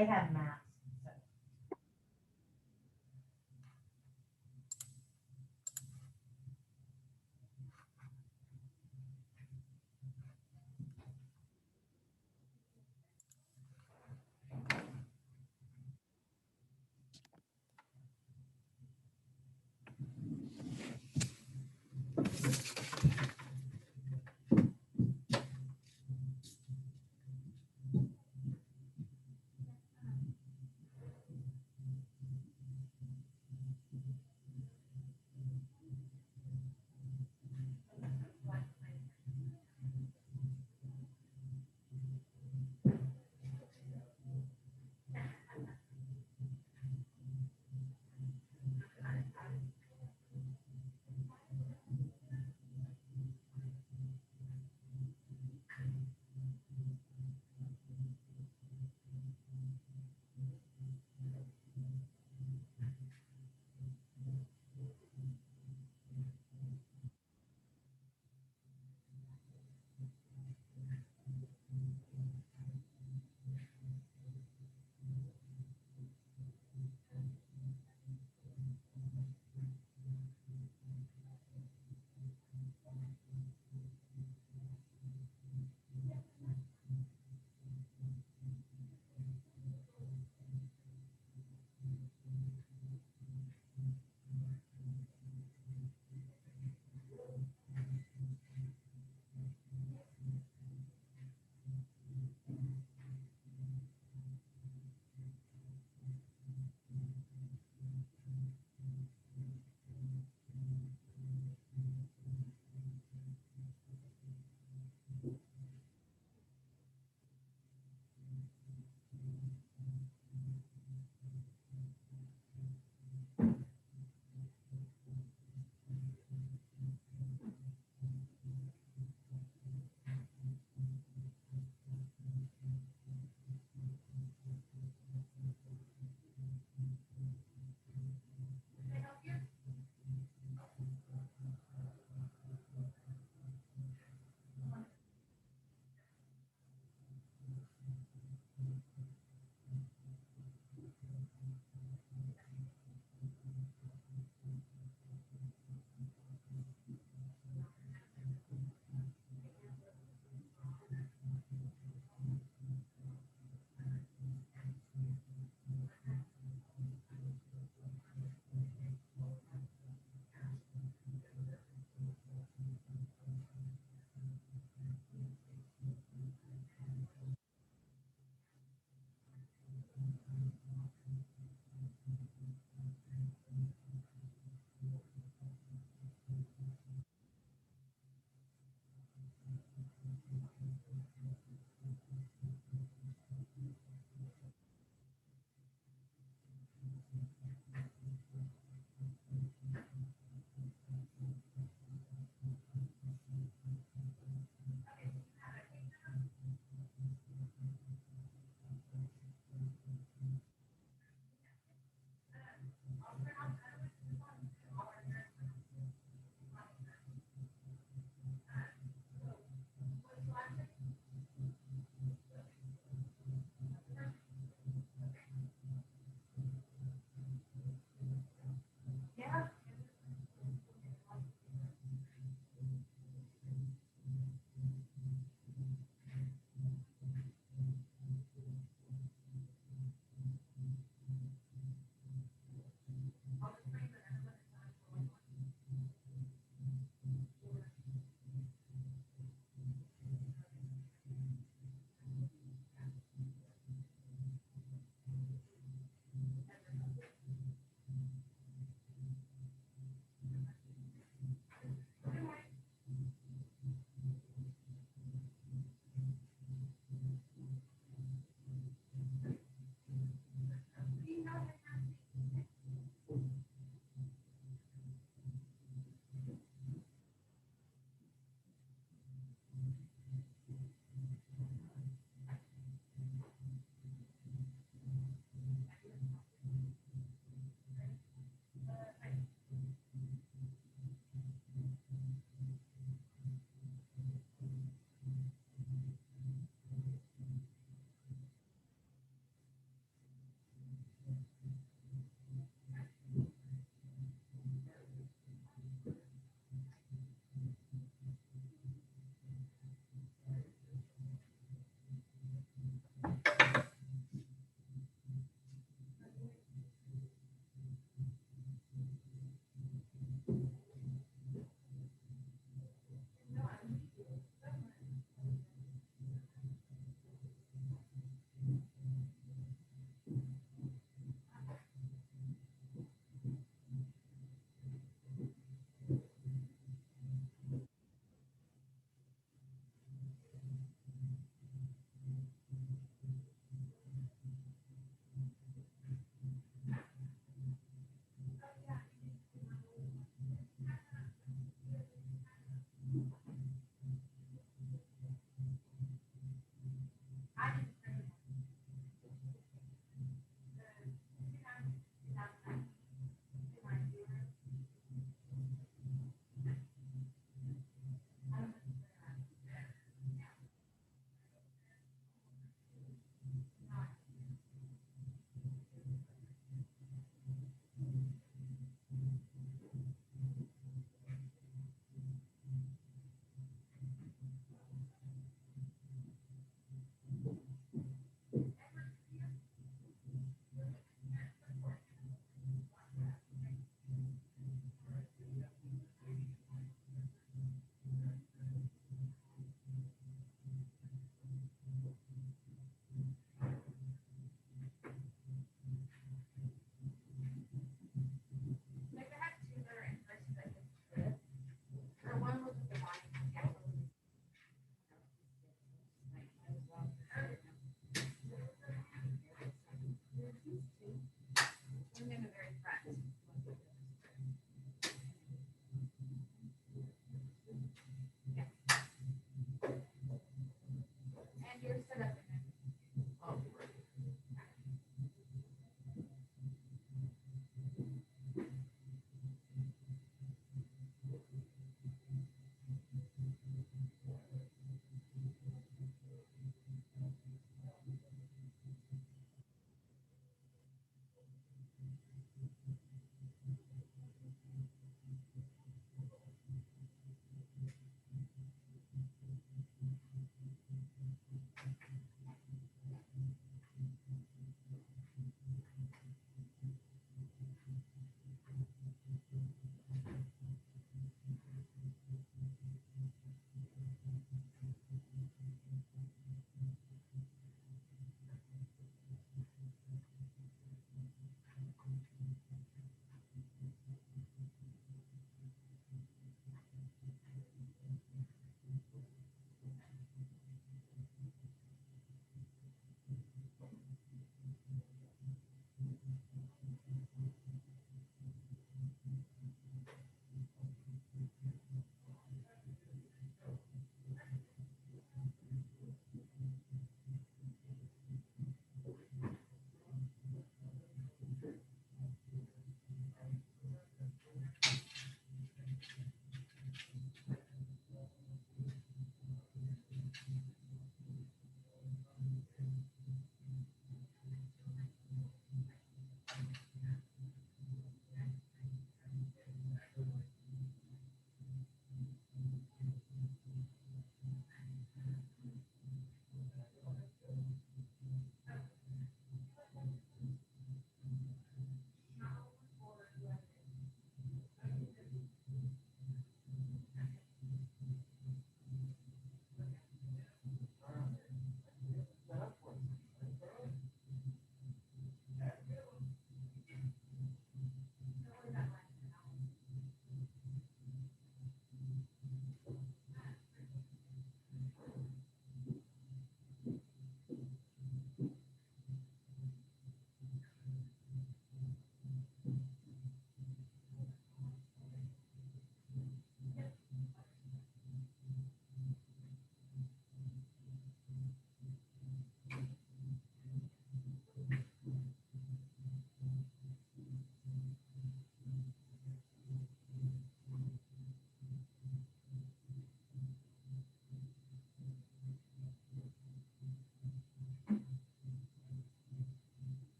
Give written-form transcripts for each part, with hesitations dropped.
they have maps. So.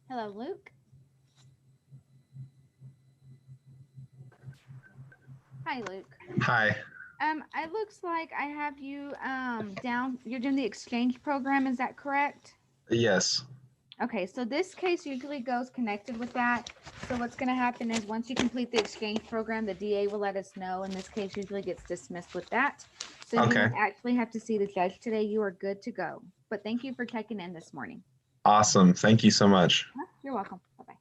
Hello, Luke. Hi, Luke. Hi. It looks like I have you down. You're doing the exchange program. Is that correct? Yes. Okay, so this case usually goes connected with that. So what's going to happen is once you complete the exchange program, the DA will let us know, and this case usually gets dismissed with that. So you Okay. don't actually have to see the judge today. You are good to go. But thank you for checking in this morning. Awesome. Thank you so much. You're welcome. Bye-bye.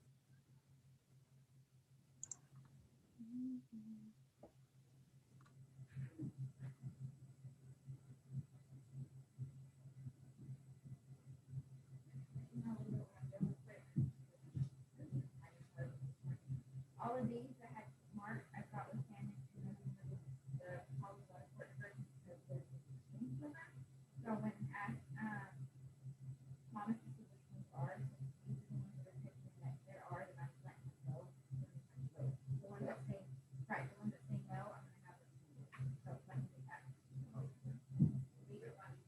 All of these that had marked, I thought was handed to them the policy court version because there's a exchange program. So when asked Thomas to see which ones are, these are the ones that are taking that there are, and I'm letting them go. The ones that say, right, the ones that say no, I'm gonna have them. So let me get that. Leave it running.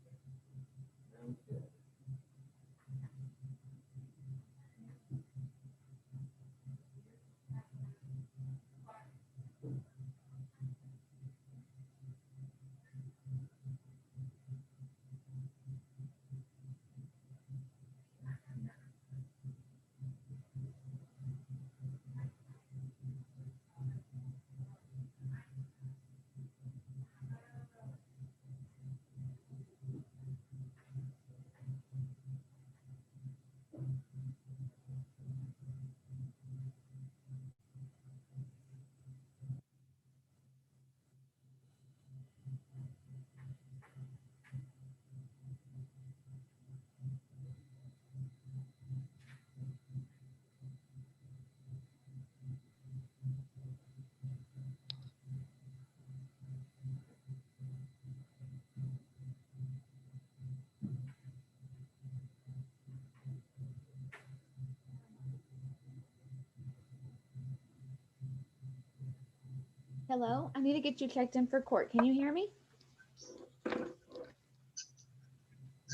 Hello, I need to get you checked in for court. Can you hear me?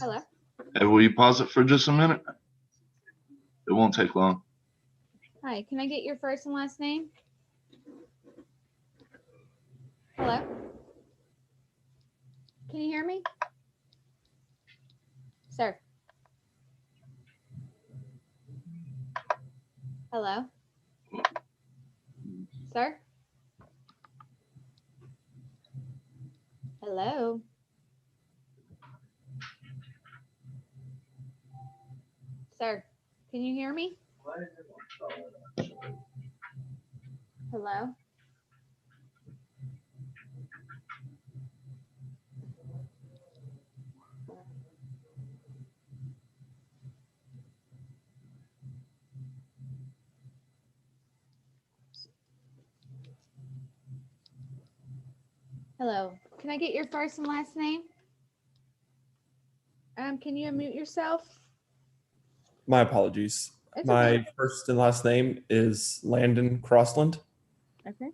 Hello? Hey, will you pause it for just a minute? It won't take long. Hi, can I get your first and last name? Hello? Can you hear me? Sir? Hello? Sir? Hello? Sir, can you hear me? Hello? Hello. Can I get your first and last name? Can you unmute yourself? My apologies. It's My okay. first and last name is Landon Crossland. Okay.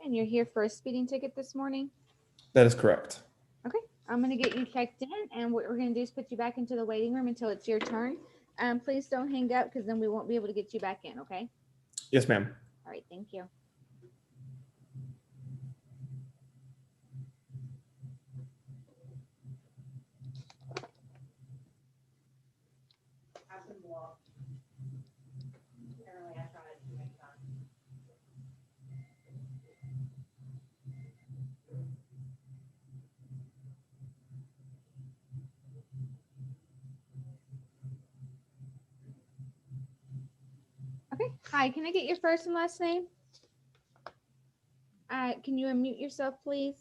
And you're here for a speeding ticket this morning? That is correct. Okay. I'm going to get you checked in, and what we're going to do is put you back into the waiting room until it's your turn. Please don't hang up because then we won't be able to get you back in, okay? Yes, ma'am. All right. Thank you. Okay. Hi. Can I get your first and last name? Can you unmute yourself, please?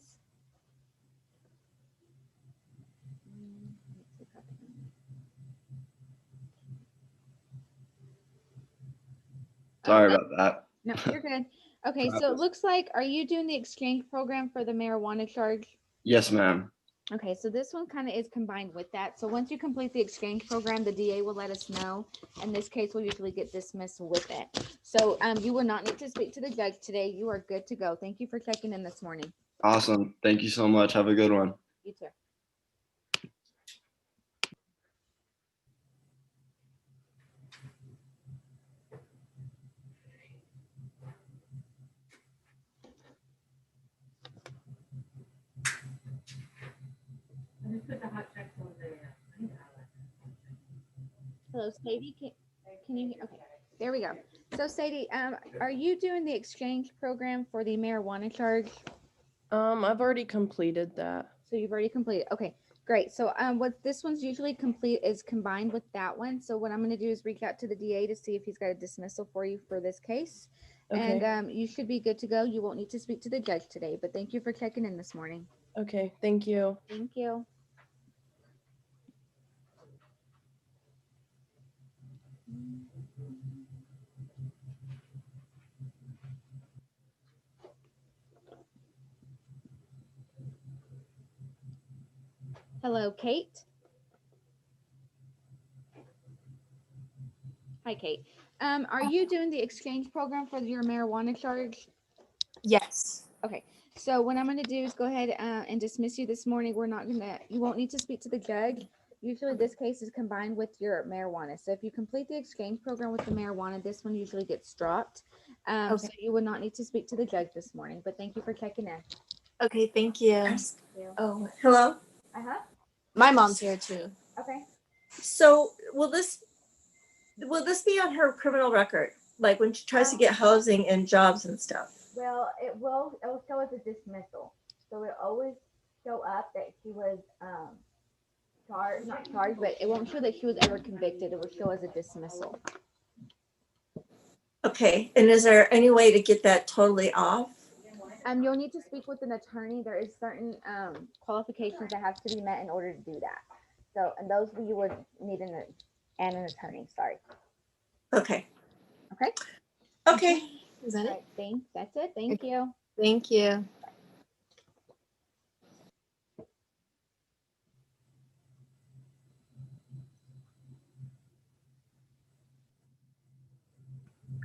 Sorry about that. No, you're good. Okay, so it looks like, are you doing the exchange program for the marijuana charge? Yes, ma'am. Okay, so this one kind of is combined with that. So once you complete the exchange program, the DA will let us know, and this case will usually get dismissed with it. So you will not need to speak to the judge today. You are good to go. Thank you for checking in this morning. Awesome. Thank you so much. Have a good one. You too. Hello, Sadie. Can you? Okay, there we go. So, Sadie, are you doing the exchange program for the marijuana charge? I've already completed that. So you've already completed. Okay, great. So, what this one's usually complete is combined with that one. So what I'm going to do is reach out to the DA to see if he's got a dismissal for you for this case. Okay. And you should be good to go. You won't need to speak to the judge today. But thank you for checking in this morning. Okay. Thank you. Thank you. Hello, Kate. Hi, Kate. Are you doing the exchange program for your marijuana charge? Yes. Okay. So what I'm going to do is go ahead and dismiss you this morning. You won't need to speak to the judge. Usually this case is combined with your marijuana. So if you complete the exchange program with the marijuana, this one usually gets dropped. So Okay. you would not need to speak to the judge this morning, but thank you for checking in. Okay, thank you. Thank you. Oh, hello. Uh-huh. My mom's here too. Okay. So will this be on her criminal record? Like when she tries to get housing and jobs and stuff? Well, it will show as a dismissal. So it always show up that she was not charged, but it won't show that she was ever convicted. It will show as a dismissal. Okay, and is there any way to get that totally off? You'll need to speak with an attorney. There is certain qualifications that have to be met in order to do that. So, and those you would need an attorney. Sorry. Okay. Okay. Okay. Is that All it? right. Thanks. That's it. Thank you. Thank you.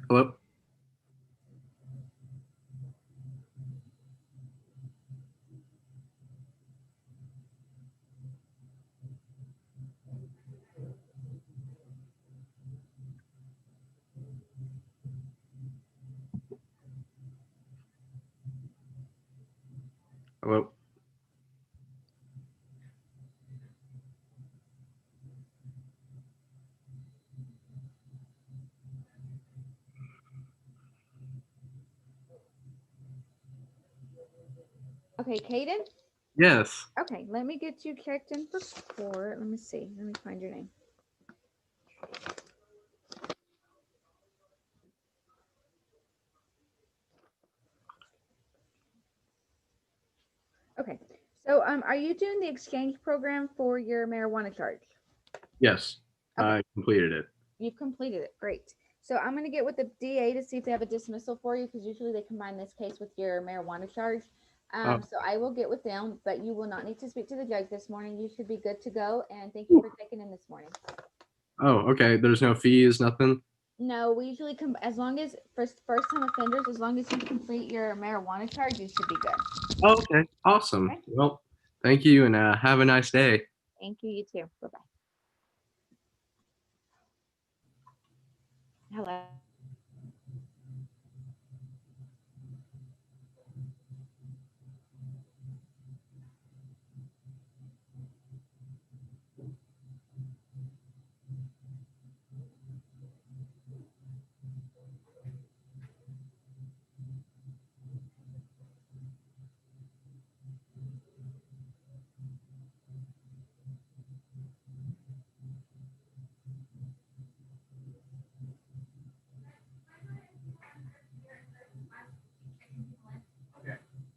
Hello? Hello? Okay, Kaden. Yes. Okay, let me get you checked in for court. Let me see. Let me find your name. Okay. So, are you doing the exchange program for your marijuana charge? Yes. Okay. I completed it. You've completed it. Great. So I'm going to get with the DA to see if they have a dismissal for you because usually they combine this case with your marijuana charge. So I will get with them, but you will not need to speak to the judge this morning. You should be good to go. And thank you for checking in this morning. Oh, okay. There's no fees, nothing? No, we usually come as long as first time offenders, as long as you complete your marijuana charge, you should be good. Oh, okay. Awesome. Okay. Well, thank you and have a nice day. Thank you. You too. Bye bye. Hello.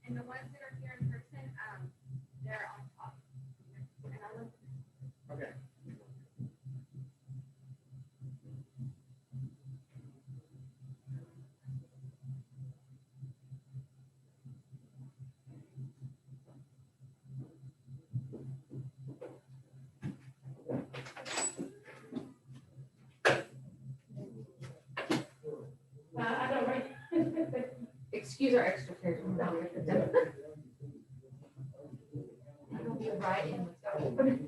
And the ones that are here in person, they're on top. And I look. Okay. Excuse our extra chairs. write-in was going.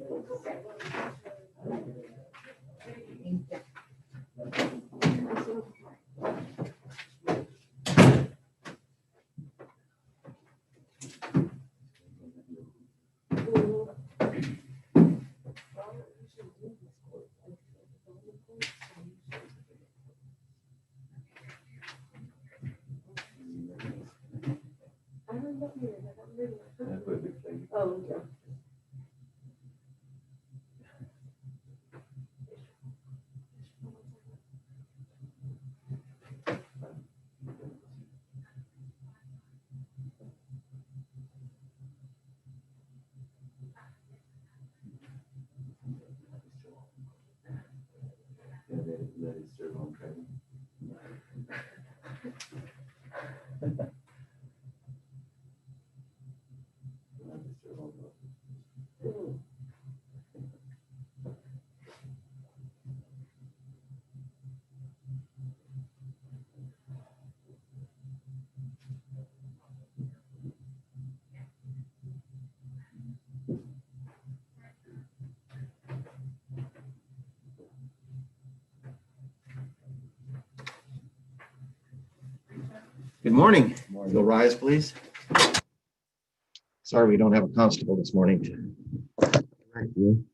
Good morning. You'll rise, please. Sorry, we don't have a constable this morning. Thank you.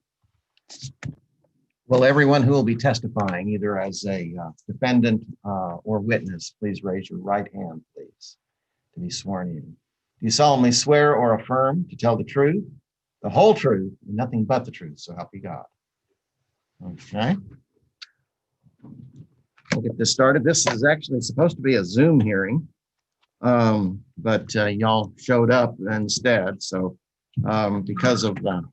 Will everyone who will be testifying, either as a defendant or witness, please raise your right hand, please, to be sworn in. Do you solemnly swear or affirm to tell the truth, the whole truth, and nothing but the truth, so help you God? Okay. We'll get this started. This is actually supposed to be a Zoom hearing, but y'all showed up instead. So because of that.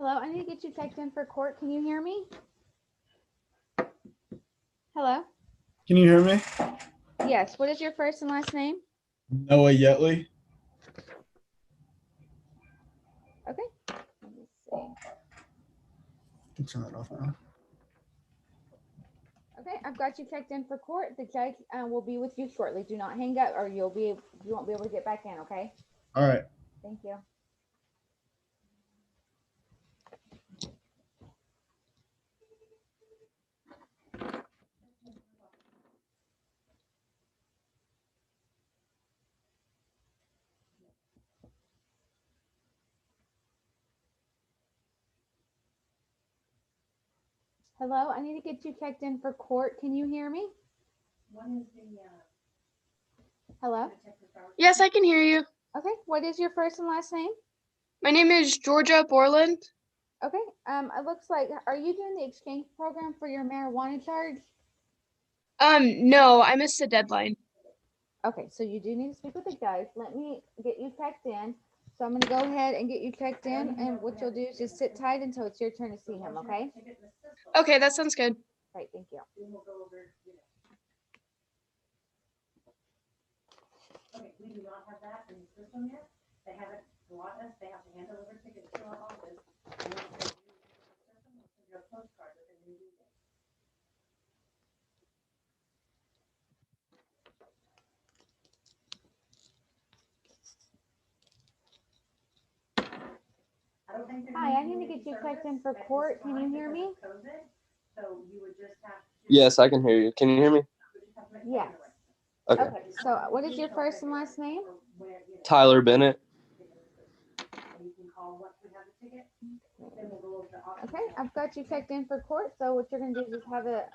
Hello, I need to get you checked in for court. Can you hear me? Hello? Can you hear me? Yes, what is your first and last name? Noah Yetley. Okay. Let me see. Can turn that off now. Okay, I've got you checked in for court. The judge will be with you shortly. Do not hang up or you won't be able to get back in, okay? All right. Thank you. Hello, I need to get you checked in for court. Can you hear me? Hello? Yes, I can hear you. Okay, what is your first and last name? My name is Georgia Borland. Okay, it looks like, are you doing the exchange program for your marijuana charge? No, I missed the deadline. Okay, so you do need to speak with the judge. Let me get you checked in. So I'm gonna go ahead and get you checked in, and what you'll do is just sit tight until it's your turn to see him, okay? Okay, that sounds good. Great, thank you. Okay, we do not have that in the system yet. They haven't brought us, they have to hand deliver tickets to our office. And once they do the system, we'll send you a postcard with a new due date. I don't think. Hi, I need to get you checked in for court. Can you hear me? So you would just have. Yes, I can hear you. Can you hear me? Yes. Okay. Okay, so what is your first and last name? Tyler Bennett. Okay, I've got you checked in for court. So what you're gonna do is just have a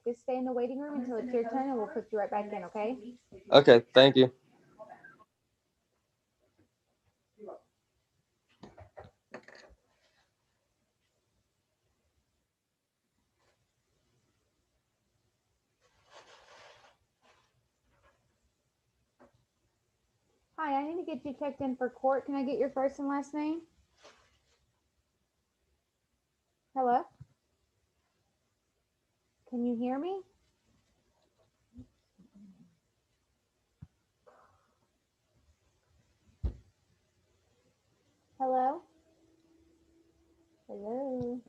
just stay in the waiting room until it's your turn, and we'll put you right back in. Okay? Okay, thank you. Hi, I need to get you checked in for court. Can I get your first and last name? Hello? Can you hear me? Hello? Hello?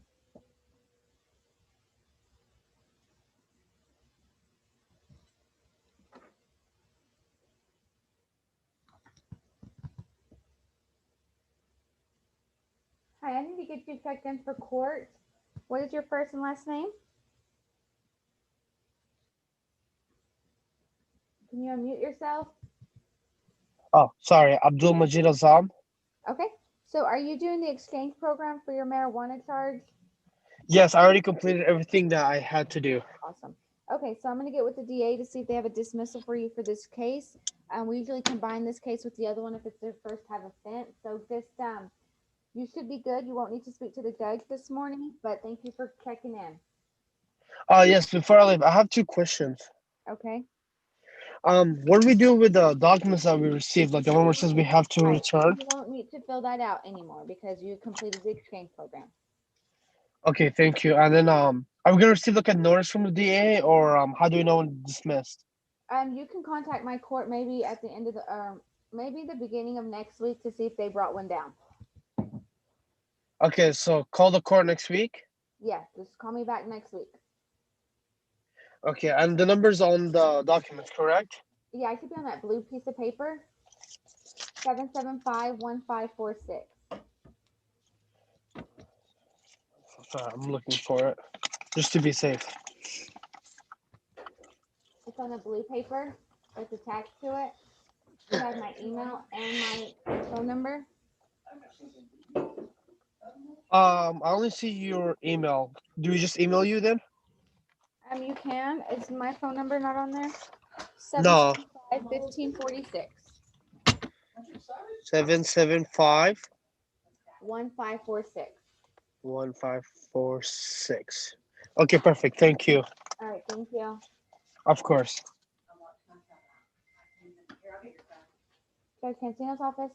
Hi, I need to get you checked in for court. What is your first and last name? Can you unmute yourself? Oh, sorry, Abdul Majid Azam. Okay. So are you doing the exchange program for your marijuana charge? Yes, I already completed everything that I had to do. Awesome. Okay, so I'm going to get with the DA to see if they have a dismissal for you for this case. We usually combine this case with the other one if it's their first time offense. So just, you should be good. You won't need to speak to the judge this morning, but thank you for checking in. Yes, before I leave, I have 2 questions. Okay. What do we do with the documents that we received, like the one where it says we have to Right. return? You won't need to fill that out anymore because you completed the exchange program. Okay, thank you. And then, are we gonna receive like a notice from the DA, or how do we know when it's dismissed? You can contact my court maybe at the end of the, maybe the beginning of next week to see if they brought one down. Okay, so call the court next week. Yeah, just call me back next week. Okay, and the number's on the documents, correct? Yeah, I should be on that blue piece of paper. 775-1546. Sorry, I'm looking for it, just to be safe. It's on the blue paper that's attached to it. It has my email and my phone number. I only see your email. Do we just email you then? You can. Is my phone number not on there? No. 775-1546. 775 1546. 1546. Okay, perfect. Thank you. All right, thank you. Of course. Judge Cancino's office.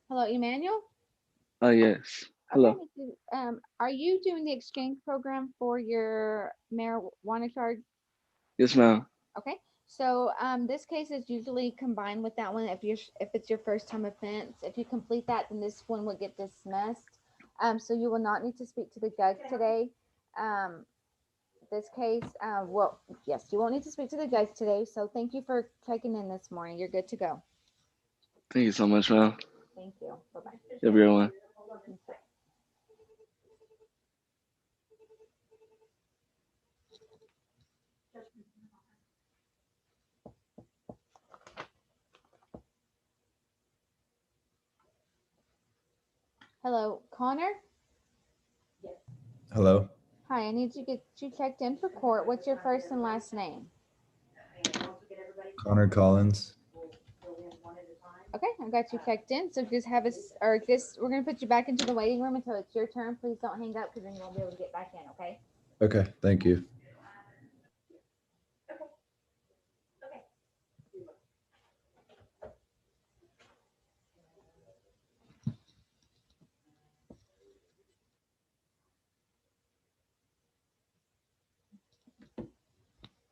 Hello, Emmanuel. Oh, yes. Okay. Hello. Are you doing the exchange program for your marijuana charge? Yes, ma'am. Okay. So this case is usually combined with that one if it's your first time offense. If you complete that, then this one will get dismissed. So you will not need to speak to the judge today. This case, well, yes, you won't need to speak to the judge today. So thank you for checking in this morning. You're good to go. Thank you so much, ma'am. Thank you. Bye-bye. Have a great one. Hello, Connor. Hello, Hi, I need to get you checked in for court. What's your first and last name? Connor Collins. Okay, I got you checked in. So just have us, or just, we're gonna put you back into the waiting room until it's your turn. Please don't hang up because then you won't be able to get back in, okay? Okay, thank you.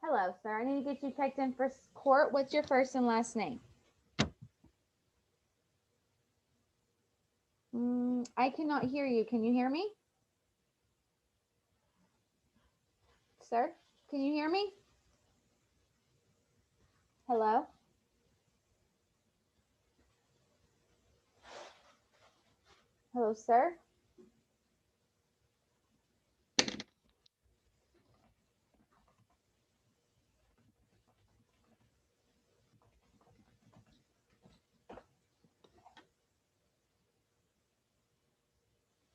Hello, sir. I need to get you checked in for court. What's your first and last name? I cannot hear you. Can you hear me? Sir, can you hear me? Hello? Hello, sir?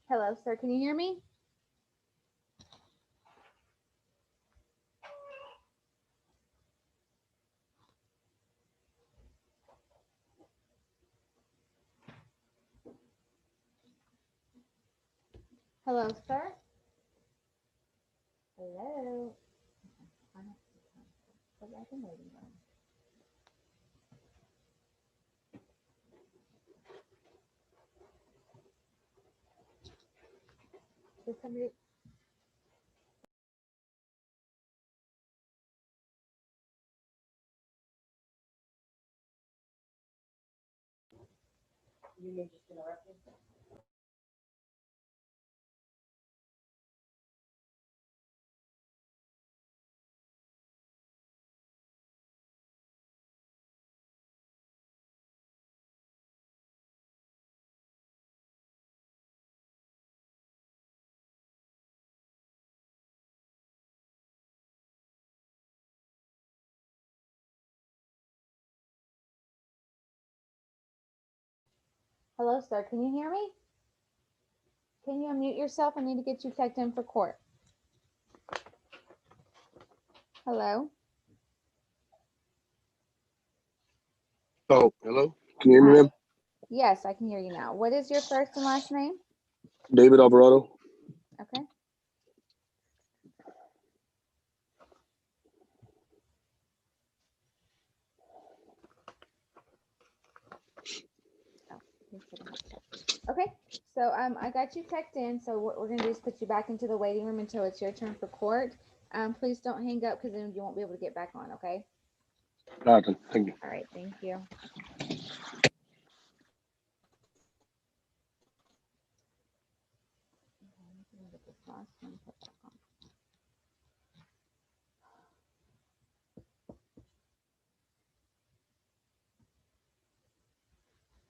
Hello, sir. Can you hear me? Hello, sir? Hello? Go back in waiting room. Did somebody? You may just interrupt me. Hello, sir. Can you hear me? Can you unmute yourself? I need to get you checked in for court. Hello? Oh, hello. Can you hear me, Hi. ma'am? Yes, I can hear you now. What is your first and last name? David Alvarado. Okay. Okay, so I got you checked in. So what we're gonna do is put you back into the waiting room until it's your turn for court. Please don't hang up because then you won't be able to get back on. Okay. All right, then. Thank you. All right. Thank you.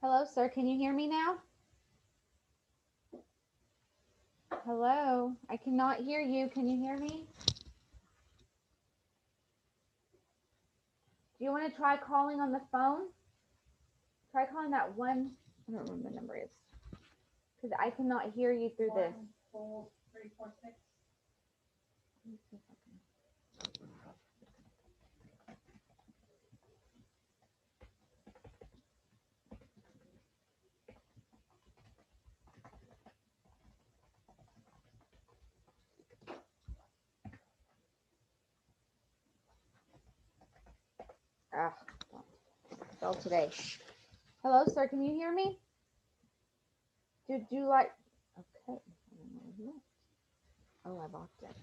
Hello, sir. Can you hear me now? Hello. I cannot hear you. Can you hear me? Do you want to try calling on the phone? Try calling that one. I don't remember the number is. Because I cannot hear you through this. 346. Ah, well today. Hello, sir. Can you hear me? Do you like? Okay. Oh, I locked it.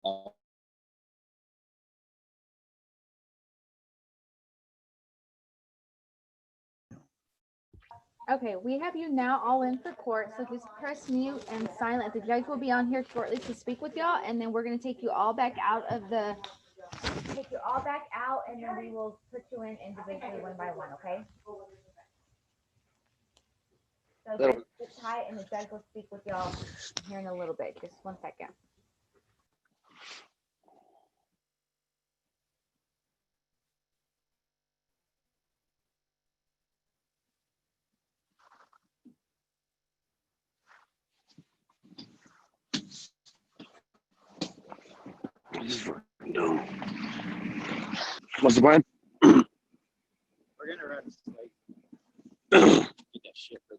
Okay, we have you now all in for court, so just press mute and silent. The judge will be on here shortly to speak with y'all, and then we're gonna take you all back out, and then we will put you in individually one by one, okay? So just sit tight, and the judge will speak with y'all here in a little bit. Just 1 second. What's the plan? We're gonna run like get that shit. The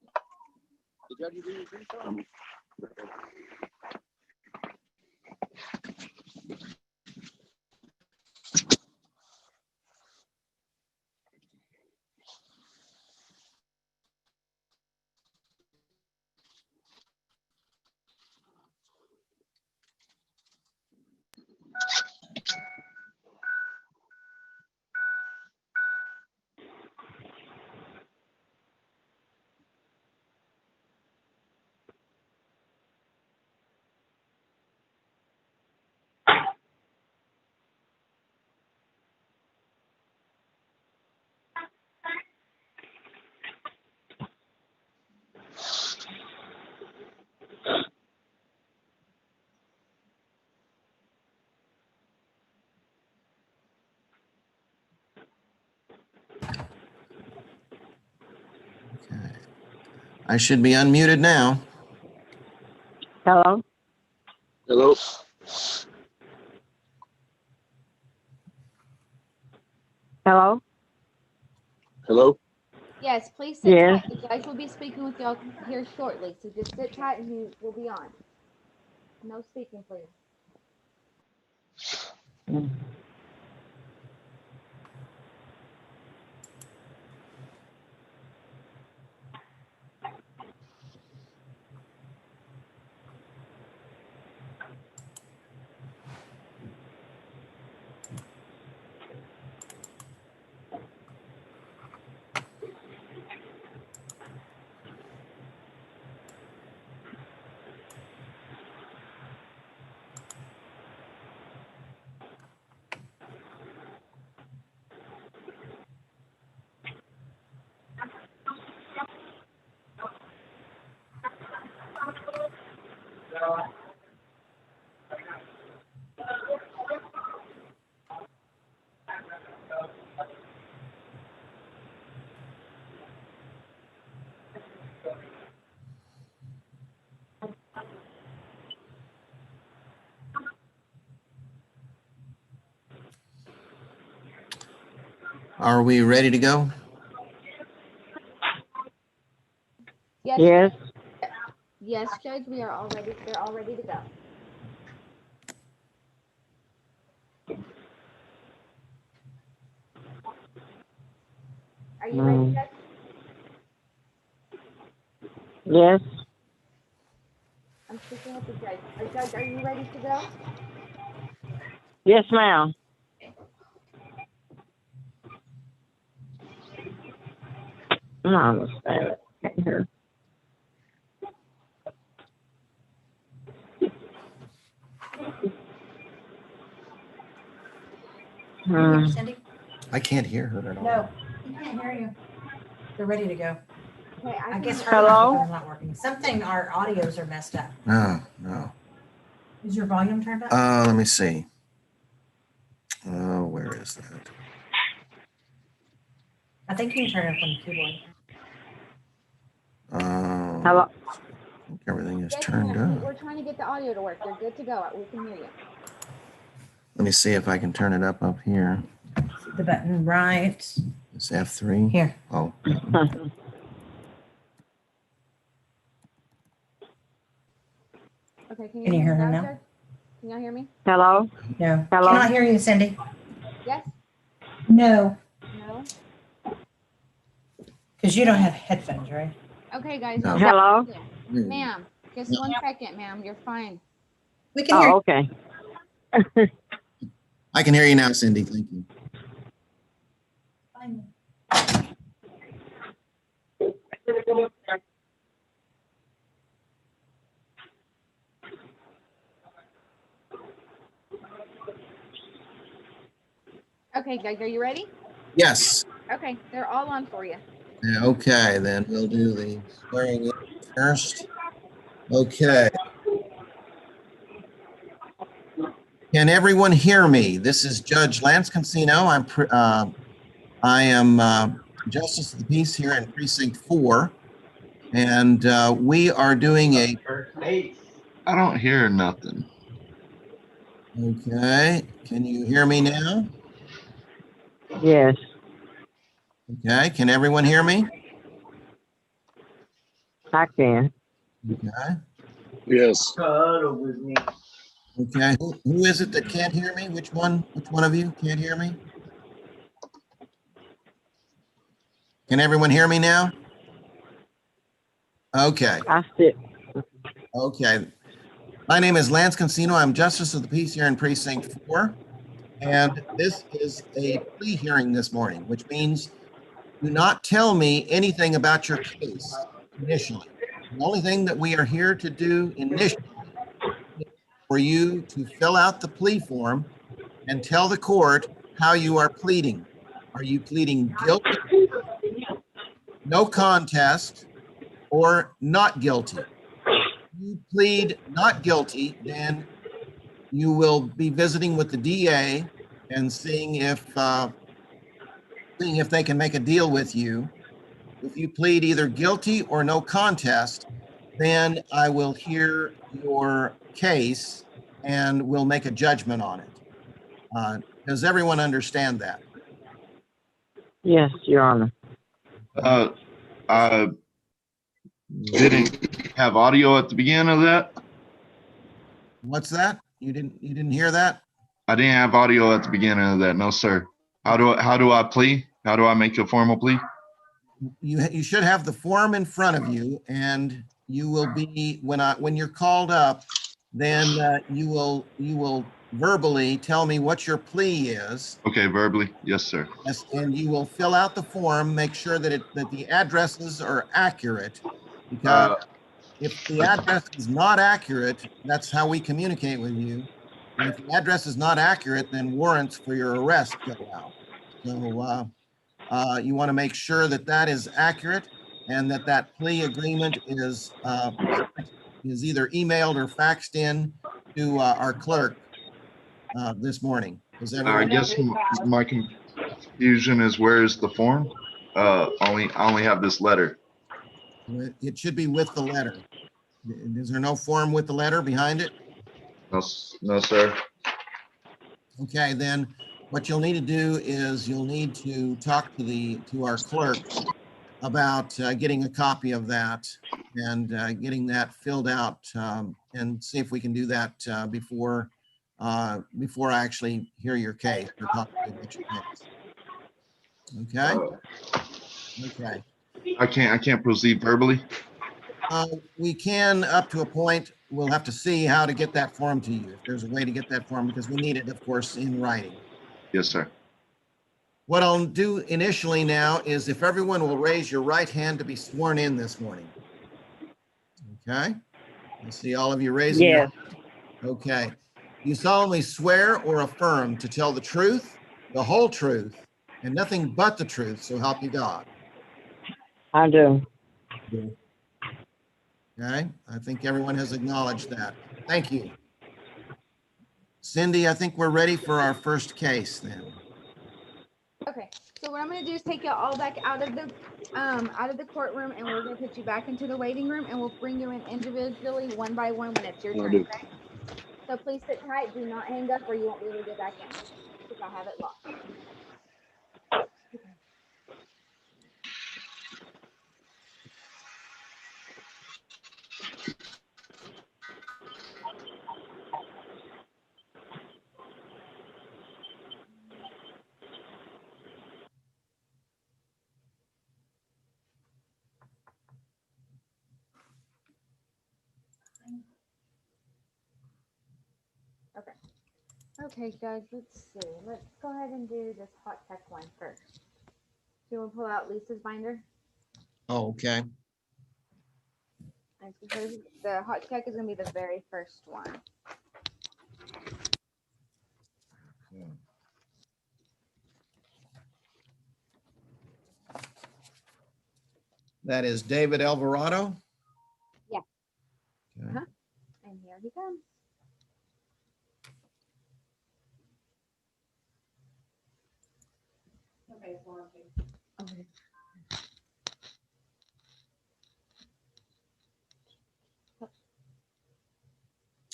judge you do your drink on? I should be unmuted now. Hello? Hello? Hello? Hello? Yes, please sit Yes. tight. The judge will be speaking with y'all here shortly, so just sit tight and he will be on. No speaking, please. Are we ready to go? Yes. Yes. Yes, Judge, they're all ready to go. Are you ready, Judge? Yes. I'm speaking with the judge. Judge, are you ready to go? Yes, ma'am. No, I understand it. Can't hear. Cindy? I can't hear her at all. No, we can't hear you. They're ready to go. Okay, I guess her Hello? microphone's not working. Something, our audios are messed up. No, no. Is your volume turned up? Let me see. Where is that? I think you can turn it from the keyboard. Hello? I think everything is Yes, turned ma'am. up. We're trying to get the audio to work. You're good to go. We can hear you. Let me see if I can turn it up here. The button right It's F3. here. Oh. Okay, Can you hear her now? Judge? Can y'all hear me? Hello? No. Hello? Cannot hear you, Cindy. Yes? No. No? Because you don't have headphones, right? Okay, guys. No. Hello? Ma'am, just 1 second, ma'am. You're fine. We can hear Oh, okay. I can hear you now, Cindy. Thank you. Okay, Doug, are you ready? Yes. Okay, they're all on for you. Okay, then we'll do the swearing in first. Okay. Can everyone hear me? This is Judge Lance Consino. I am Justice of the Peace here in Precinct 4, and we are doing a. I don't hear nothing. Okay, can you hear me now? Yes. Okay, can everyone hear me? I can. Okay. Yes. Okay, who is it that can't hear me? Which one of you can't hear me? Can everyone hear me now? Okay. I still. Okay. My name is Lance Consino. I'm Justice of the Peace here in Precinct 4. And this is a plea hearing this morning, which means do not tell me anything about your case initially. The only thing that we are here to do initially is for you to fill out the plea form and tell the court how you are pleading. Are you pleading guilty, no contest, or not guilty? If you plead not guilty, then you will be visiting with the DA and seeing if they can make a deal with you. If you plead either guilty or no contest, then I will hear your case and we'll make a judgment on it. Does everyone understand that? Yes, Your Honor. I didn't have audio at the beginning of that. What's that? You didn't hear that? I didn't have audio at the beginning of that. No, sir. How do I plea? How do I make a formal plea? You should have the form in front of you, and you will be when you're called up, then you will verbally tell me what your plea is. Okay, verbally. Yes, sir. Yes, and you will fill out the form, make sure that the addresses are accurate, because if the address is not accurate, that's how we communicate with you. And if the address is not accurate, then warrants for your arrest go out. So you want to make sure that that is accurate and that plea agreement is either emailed or faxed in to our clerk this morning. I guess my confusion is where's the form? I only have this letter. It should be with the letter. Is there no form with the letter behind it? No, sir. Okay, then what you'll need to do is you'll need to talk to our clerk about getting a copy of that and getting that filled out and see if we can do that before I actually hear your case or talk to you about your case. Okay. Okay. I can't proceed verbally. We can up to a point. We'll have to see how to get that form to you. If there's a way to get that form, because we need it, of course, in writing. Yes, sir. What I'll do initially now is if everyone will raise your right hand to be sworn in this morning. Okay. I see all of you raising your hand. Okay. You solemnly swear or affirm to tell the truth, the whole truth, and nothing but the truth, so help you God. I do. Okay. I think everyone has acknowledged that. Thank you. Cindy, I think we're ready for our first case then. Okay, so what I'm gonna do is take you all back out of the courtroom, and we're gonna put you back into the waiting room, and we'll bring you in individually, one by one, when it's your turn. Okay? So please sit tight. Do not hang up, or you won't be able to get back in because I have it locked. Okay. Okay, guys, let's see. Let's go ahead and do this hot check one first. Do you want to pull out Lisa's binder? Oh, okay. The hot check is going to be the very first one. That is David Alvarado. Yeah. Okay. And here he comes. Okay, so Okay.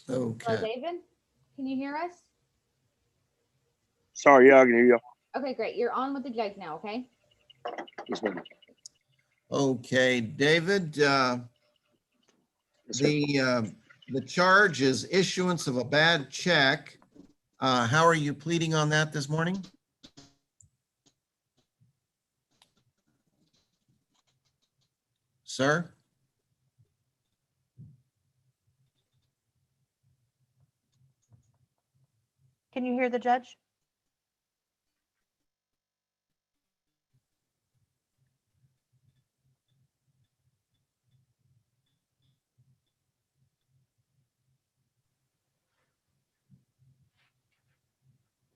Hello, Okay. David, can you hear us? Sorry, yeah, I can hear you. Okay, great. You're on with the judge now, okay? Yes, ma'am. Okay, David, Yes, sir. the charge is issuance of a bad check. How are you pleading on that this morning? Sir? can you hear the judge?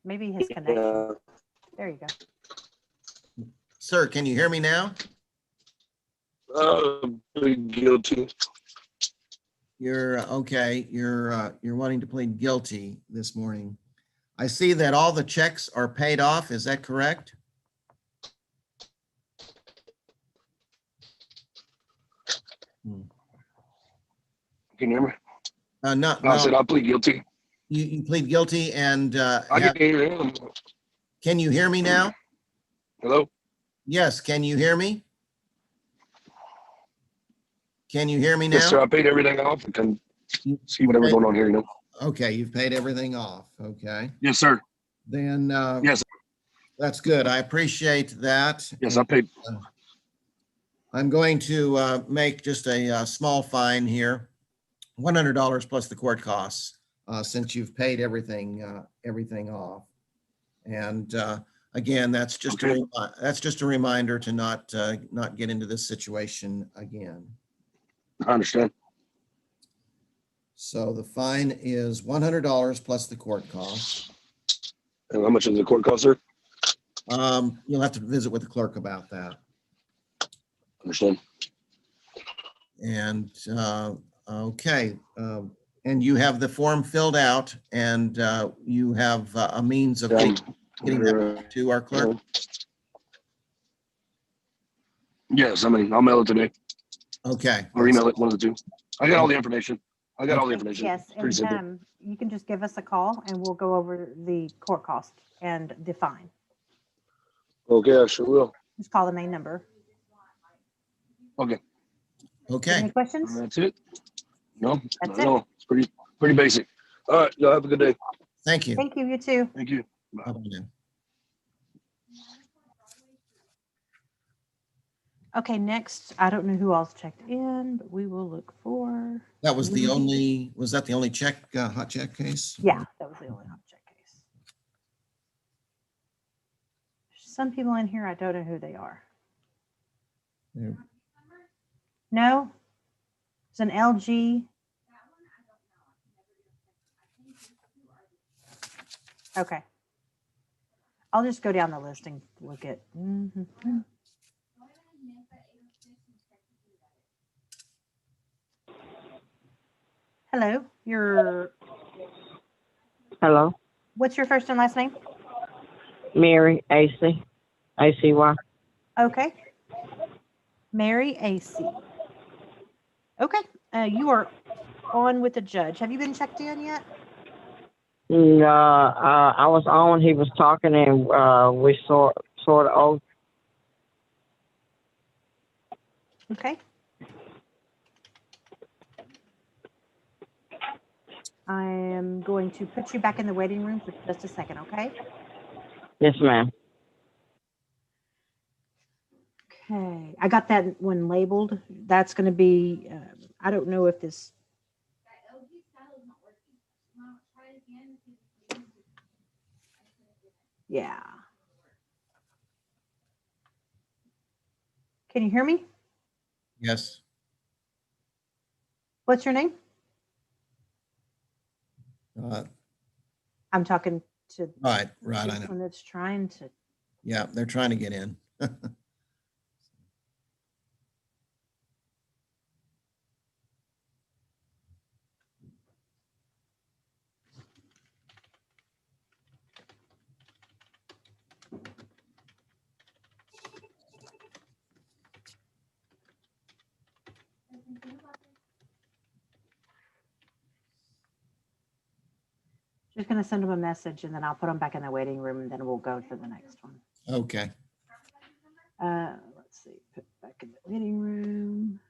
Maybe his connection. Yeah. There you go. Sir, can you hear me now? Plead guilty. You're okay. You're wanting to plead guilty this morning. I see that all the checks are paid off. Is that correct? Can you hear me? No, I said I'll plead guilty. You plead guilty and I can hear him. can you hear me now? Hello? Yes, can you hear me? Can you hear me now? Yes, sir. I paid everything off. I can see whatever's going on here, you know. Okay, you've paid everything off. Okay. Yes, sir. Then Yes. that's good. I appreciate that. Yes, I paid. I'm going to make just a small fine here, $100 plus the court costs, since you've paid everything off. And again, that's just a reminder to not get into this situation again. I understand. So the fine is $100 plus the court costs. And how much does the court cost, sir? You'll have to visit with the clerk about that. Understand. And okay, and you have the form filled out, and you have a means of getting that to our clerk. Yes, I mean, I'll mail it today. Okay. Or email it, one of the two. I got all the information. I got all the information. Yes, Pretty simple. and you can just give us a call and we'll go over the court cost and the fine. Okay, I sure will. Just call the main number. Okay. Okay. Any questions? That's it. No, That's not at all. It's pretty basic. All right, y'all have a good day. Thank you. Thank you, you too. Thank you. Bye-bye now. Okay, next, I don't know who else checked in, but we will look for. That was the only, was that the only check, hot check case? Yeah, that was the only hot check case. Some people in here, I don't know who they are. Yeah. No? It's an LG. Okay. I'll just go down the list and look at. Hello, Hello, what's your first and last name? Mary, AC, ACY. Okay. Mary AC. Okay, you are on with the judge. Have you been checked in yet? No, I was on. He was talking, and we sort of. Okay. I am going to put you back in the waiting room for just a second, okay? Yes, ma'am. Okay, I got that one labeled. That's going to be, I don't know if this. Yeah. Can you hear me? Yes. What's your name? Uh, I'm talking to Right, I this know. one that's trying to. Yeah, they're trying to get in. Just going to send them a message and then I'll put them back in the waiting room and then we'll go to the next one. Okay. Let's see, put back in the waiting room.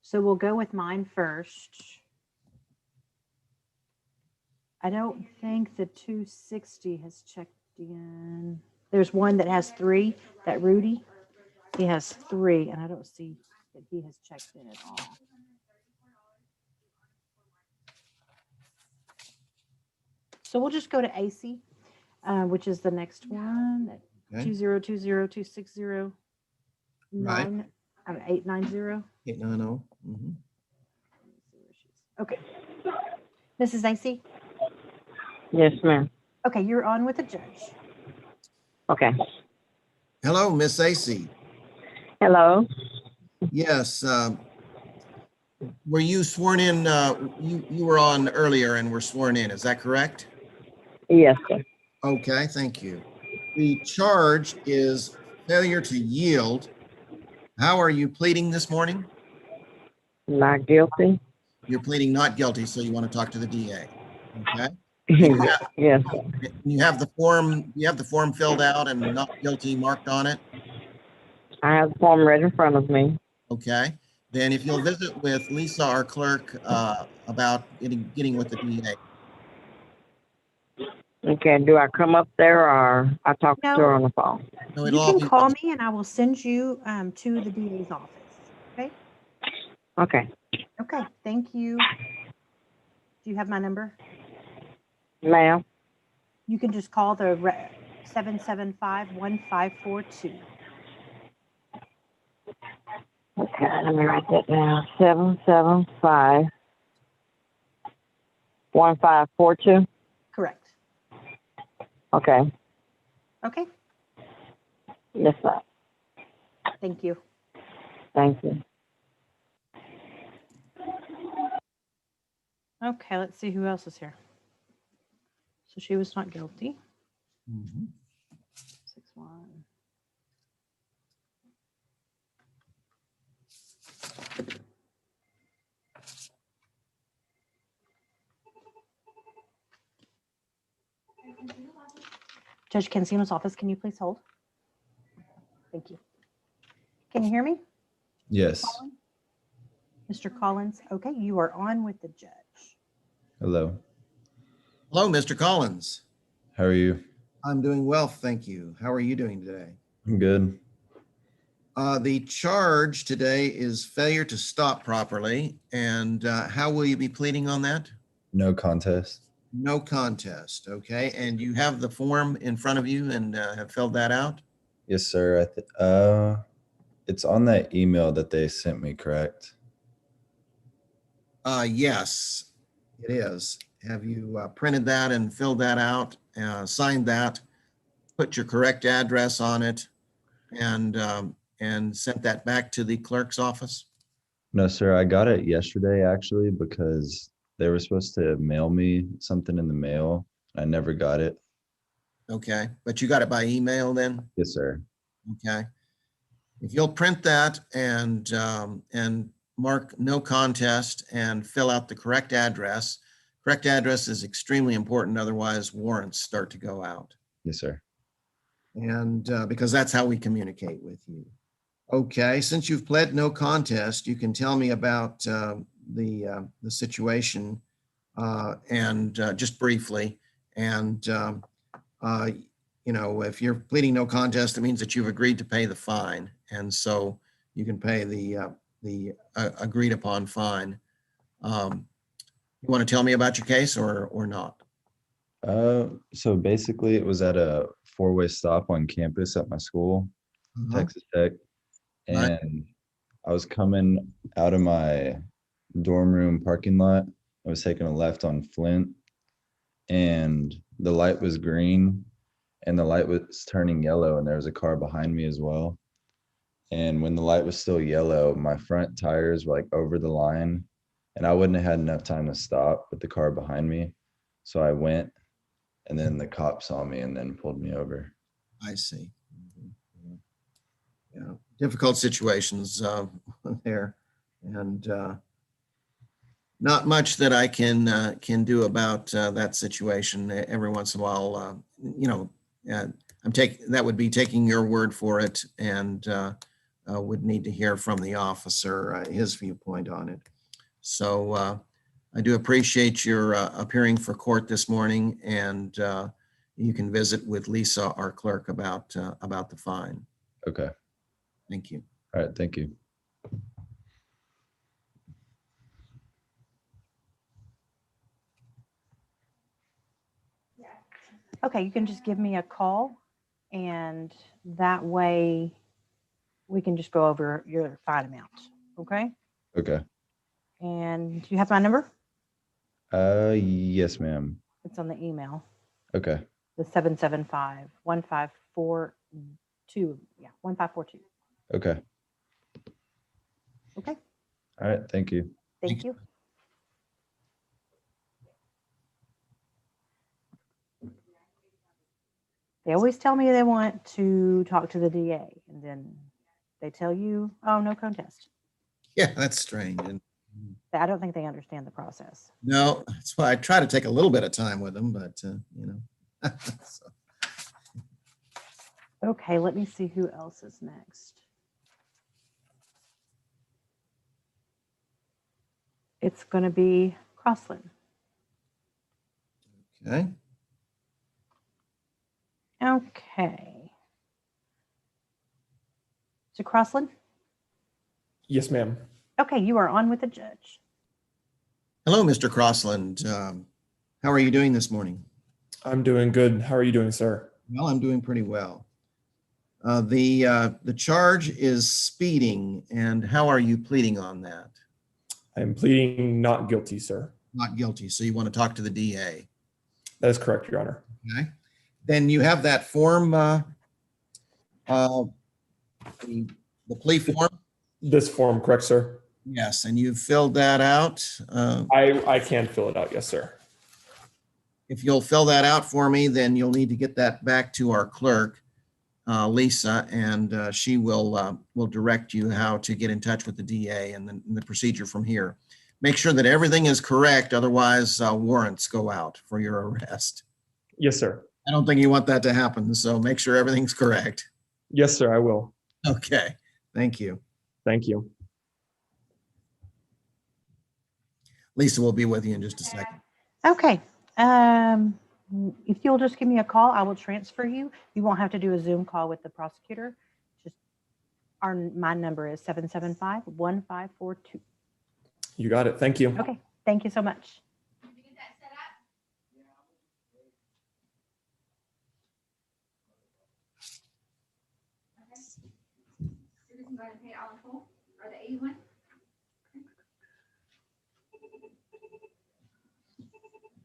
So we'll go with mine first. I don't think the 260 has checked in. There's one that has 3, that Rudy. He has 3 and I don't see that he has checked in at all. So we'll just go to AC, which is the next one. Okay. 2020260 Right. 890. 890. Mhm. Okay. Mrs. AC? Yes, ma'am. Okay, you're on with the judge. Okay. Hello, Miss AC. Hello. Yes. Were you sworn in? You were on earlier and were sworn in. Is that correct? Yes, sir. Okay, thank you. The charge is failure to yield. How are you pleading this morning? Not guilty. You're pleading not guilty, so you want to talk to the DA. Okay. You have, Yes. you have the form. You have the form filled out and not guilty marked on it. I have the form right in front of me. Okay. Then if you'll visit with Lisa, our clerk, about getting with the DA. Okay. Do I come up there or I talk to her on the phone? No, You it'll all can be. call me and I will send you to the DA's office. Okay. Okay. Okay. Thank you. Do you have my number? Ma'am. You can just call the 775-1542. Okay. Let me write that down. 775-1542. Correct. Okay. Okay. Yes, sir. Thank you. Thank you. Okay, let's see who else is here. So she was not guilty. 6-1. Judge Cancino's office, can you please hold? Thank you. Can you hear me? Yes. Mr. Collins, okay, you are on with the judge. Hello. Hello, Mr. Collins. How are you? I'm doing well, thank you. How are you doing today? I'm good. The charge today is failure to stop properly. And how will you be pleading on that? No contest. No contest, okay. And you have the form in front of you and have filled that out? Yes, sir. It's on that email that they sent me, correct? Yes, it is. Have you printed that and filled that out, signed that, put your correct address on it, and sent that back to the clerk's office? No, sir. I got it yesterday, actually, because they were supposed to mail me something in the mail. I never got it. Okay, but you got it by email then? Yes, sir. Okay. If you'll print that and mark no contest and fill out the correct address. Correct address is extremely important, otherwise warrants start to go out. Yes, sir. And because that's how we communicate with you. Okay, since you've pled no contest, you can tell me about the situation and just briefly. And you know, if you're pleading no contest, it means that you've agreed to pay the fine, and so you can pay the agreed upon fine. You want to tell me about your case or not? So basically it was at a four-way stop on campus at my school, Texas Tech. Right. And I was coming out of my dorm room parking lot. I was taking a left on Flint, and the light was green, and the light was turning yellow, and there was a car behind me as well. And when the light was still yellow, my front tires were like over the line, and I wouldn't have had enough time to stop with the car behind me. So I went, and then the cop saw me and then pulled me over. I see. Yeah, difficult situations there, and not much that I can do about that situation. Every once in a while, that would be taking your word for it, and would need to hear from the officer his viewpoint on it. So I do appreciate your appearing for court this morning, and you can visit with Lisa, our clerk, about the fine. Okay. Thank you. All right. Thank you. Okay, you can just give me a call, and that way we can just go over your fine amount. Okay? Okay. And do you have my number? Yes, ma'am. It's on the email. Okay. The 775-1542. Yeah, 1542. Okay. Okay. All right. Thank you. Thank you. They always tell me they want to talk to the DA, and then they tell you, oh, no contest. Yeah, that's strange. And I don't think they understand the process. no, that's why I try to take a little bit of time with them, but so. Okay, let me see who else is next. It's going to be Crossland. Okay. Okay. So Crossland? Yes, ma'am. Okay, you are on with the judge. Hello, Mr. Crossland. How are you doing this morning? I'm doing good. How are you doing, sir? Well, I'm doing pretty well. The charge is speeding, and how are you pleading on that? I'm pleading not guilty, sir. Not guilty. So you want to talk to the DA? That is correct, Your Honor. Okay. Then you have that form, the plea form? This form, correct, sir? Yes, and you've filled that out. I can fill it out, yes, sir. If you'll fill that out for me, then you'll need to get that back to our clerk, Lisa, and she will direct you how to get in touch with the DA and the procedure from here. Make sure that everything is correct, otherwise warrants go out for your arrest. Yes, sir. I don't think you want that to happen, so make sure everything's correct. Yes, sir, I will. Okay, thank you. Thank you. Lisa will be with you in just a second. Okay. If you'll just give me a call, I will transfer you. You won't have to do a Zoom call with the prosecutor. Just my number is 775-1542. You got it. Thank you. Okay. Thank you so much. You're just going to pay all in full, or the 81?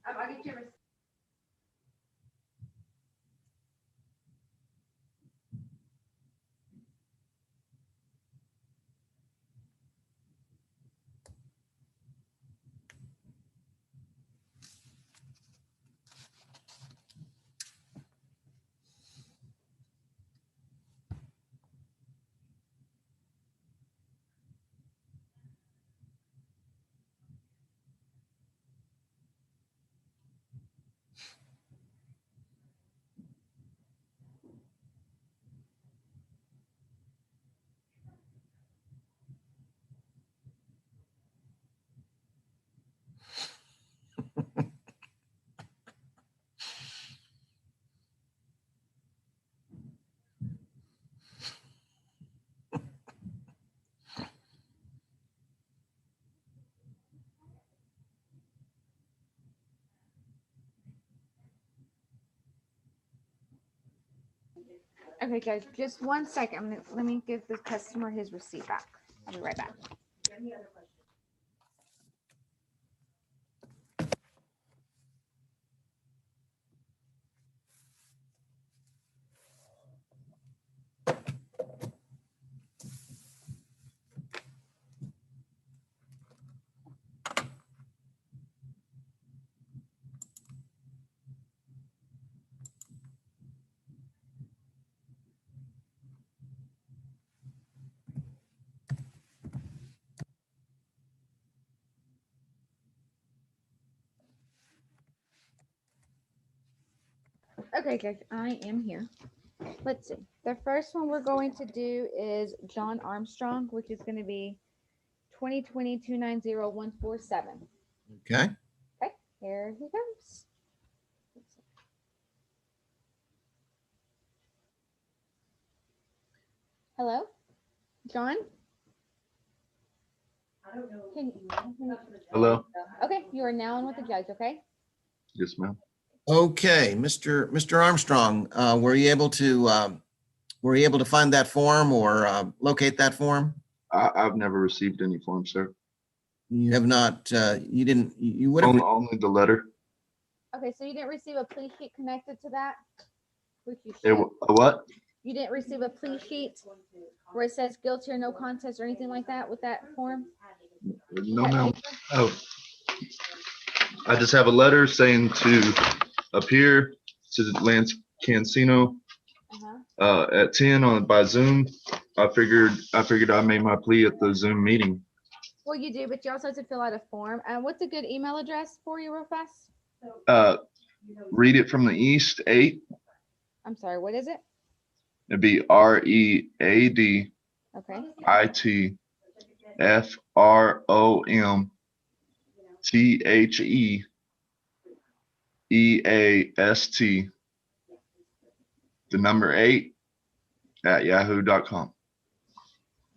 I'll get you a receipt. Okay, guys, just 1 second. Let me give the customer his receipt back. I'll be right back. Okay, guys, I am here. Let's see. The first one we're going to do is John Armstrong, which is going to be 2020-290-147. Okay. Okay, here he comes. Hello, John? Hello? Okay, you are now on with the judge, okay? Yes, ma'am. Okay, Mr. Armstrong, were you able to find that form or locate that form? I've never received any form, sir. You have not, you didn't, you would have, Only the letter. Okay, so you didn't receive a plea sheet connected to that? Which you It, should. a what? You didn't receive a plea sheet where it says guilty or no contest or anything like that with that form? No, ma'am. Oh, I just have a letter saying to appear to the Lance Cancino at 10 by Zoom. I figured I made my plea at the Zoom meeting. Well, you do, but you also have to fill out a form. What's a good email address for you real fast? Read it from the east 8. I'm sorry, what is it? It'd be READITFROM Okay. THEEAST, the number 8 at yahoo.com.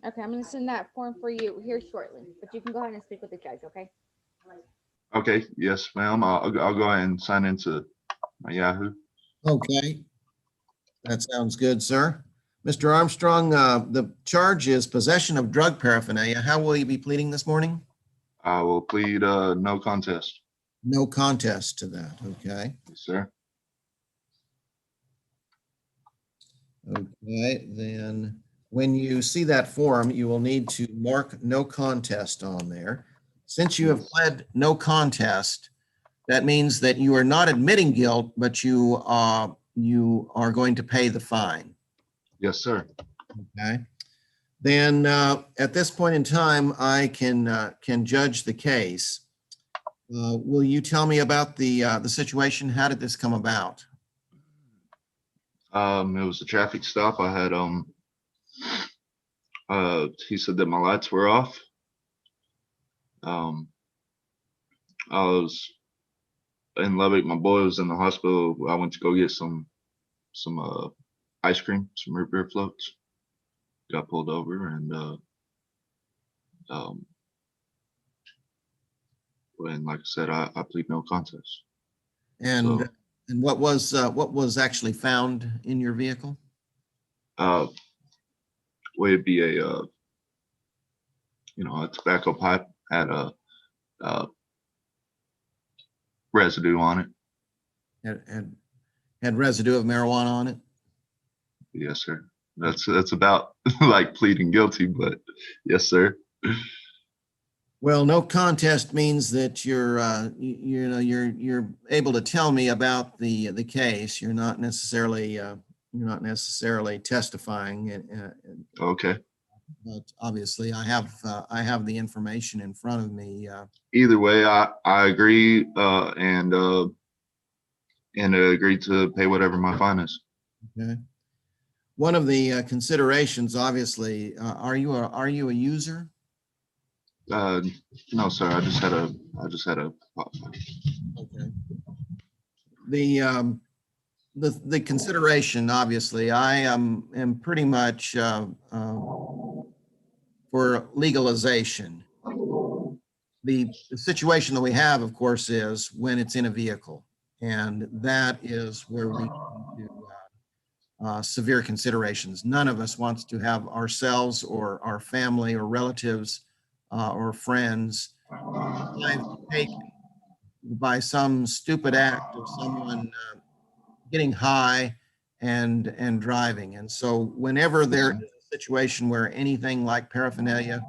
Okay, I'm going to send that form for you here shortly, but you can go ahead and speak with the judge, okay? Okay, yes, ma'am. I'll go ahead and sign into my Yahoo. okay. That sounds good, sir. Mr. Armstrong, the charge is possession of drug paraphernalia. How will you be pleading this morning? I will plead no contest. No contest to that, okay? Yes, sir. Okay, then when you see that form, you will need to mark no contest on there. Since you have pled no contest, that means that you are not admitting guilt, but you are going to pay the fine. Yes, sir. Okay. Then at this point in time, I can judge the case. Will you tell me about the situation? How did this come about? It was a traffic stop. I had he said that my lights were off. I was in Lubbock. My boy was in the hospital. I went to go get some ice cream, some root beer floats. Got pulled over and and like I said, I plead no contest. And So, and what was actually found in your vehicle? would it be a a tobacco pipe had a residue on it. Had residue of marijuana on it? Yes, sir. That's about like pleading guilty, but yes, sir. Well, no contest means that you're able to tell me about the case. You're not necessarily testifying. Okay. But obviously, I have the information in front of me. Either way, I agree and agreed to pay whatever my fine is. Okay. One of the considerations, obviously, are you a user? No, sir. I just had a pop. Okay. The consideration, obviously, I am pretty much for legalization. The situation that we have, of course, is when it's in a vehicle, and that is where we need to severe considerations. None of us wants to have ourselves or our family or relatives or friends lives taken by some stupid act of someone getting high and driving. And so whenever there is a situation where anything like paraphernalia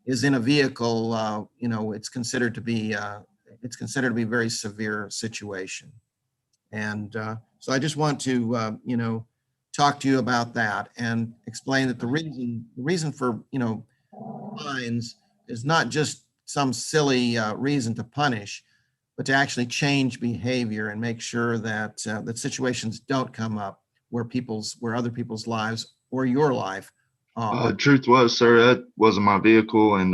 is in a vehicle, it's considered to be a very severe situation. And so I just want to talk to you about that and explain that the reason for fines is not just some silly reason to punish, but to actually change behavior and make sure that that situations don't come up where other people's lives or your life. Truth was, sir, that wasn't my vehicle, and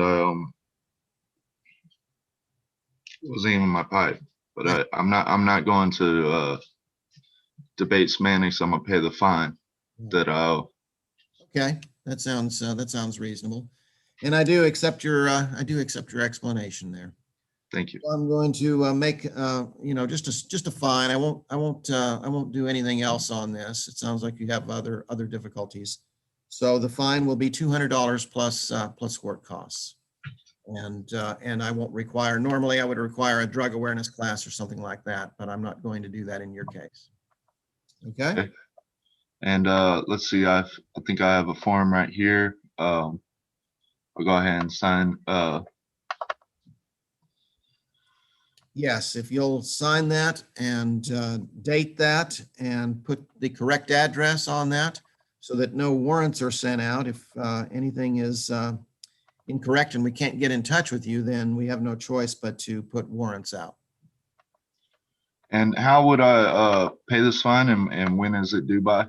wasn't even my pipe. But I'm not going to debate semantics. I'm gonna pay the fine that I owe. Okay, that sounds reasonable, and I do accept your explanation there. Thank you. I'm going to make just a fine. I won't do anything else on this. It sounds like you have other difficulties. So the fine will be $200 plus court costs. And I won't require, normally I would require a drug awareness class or something like that, but I'm not going to do that in your case. Okay? And let's see, I think I have a form right here. I'll go ahead and sign. Yes, if you'll sign that and date that and put the correct address on that so that no warrants are sent out. If anything is incorrect and we can't get in touch with you, then we have no choice but to put warrants out. And how would I pay this fine, and when is it due by?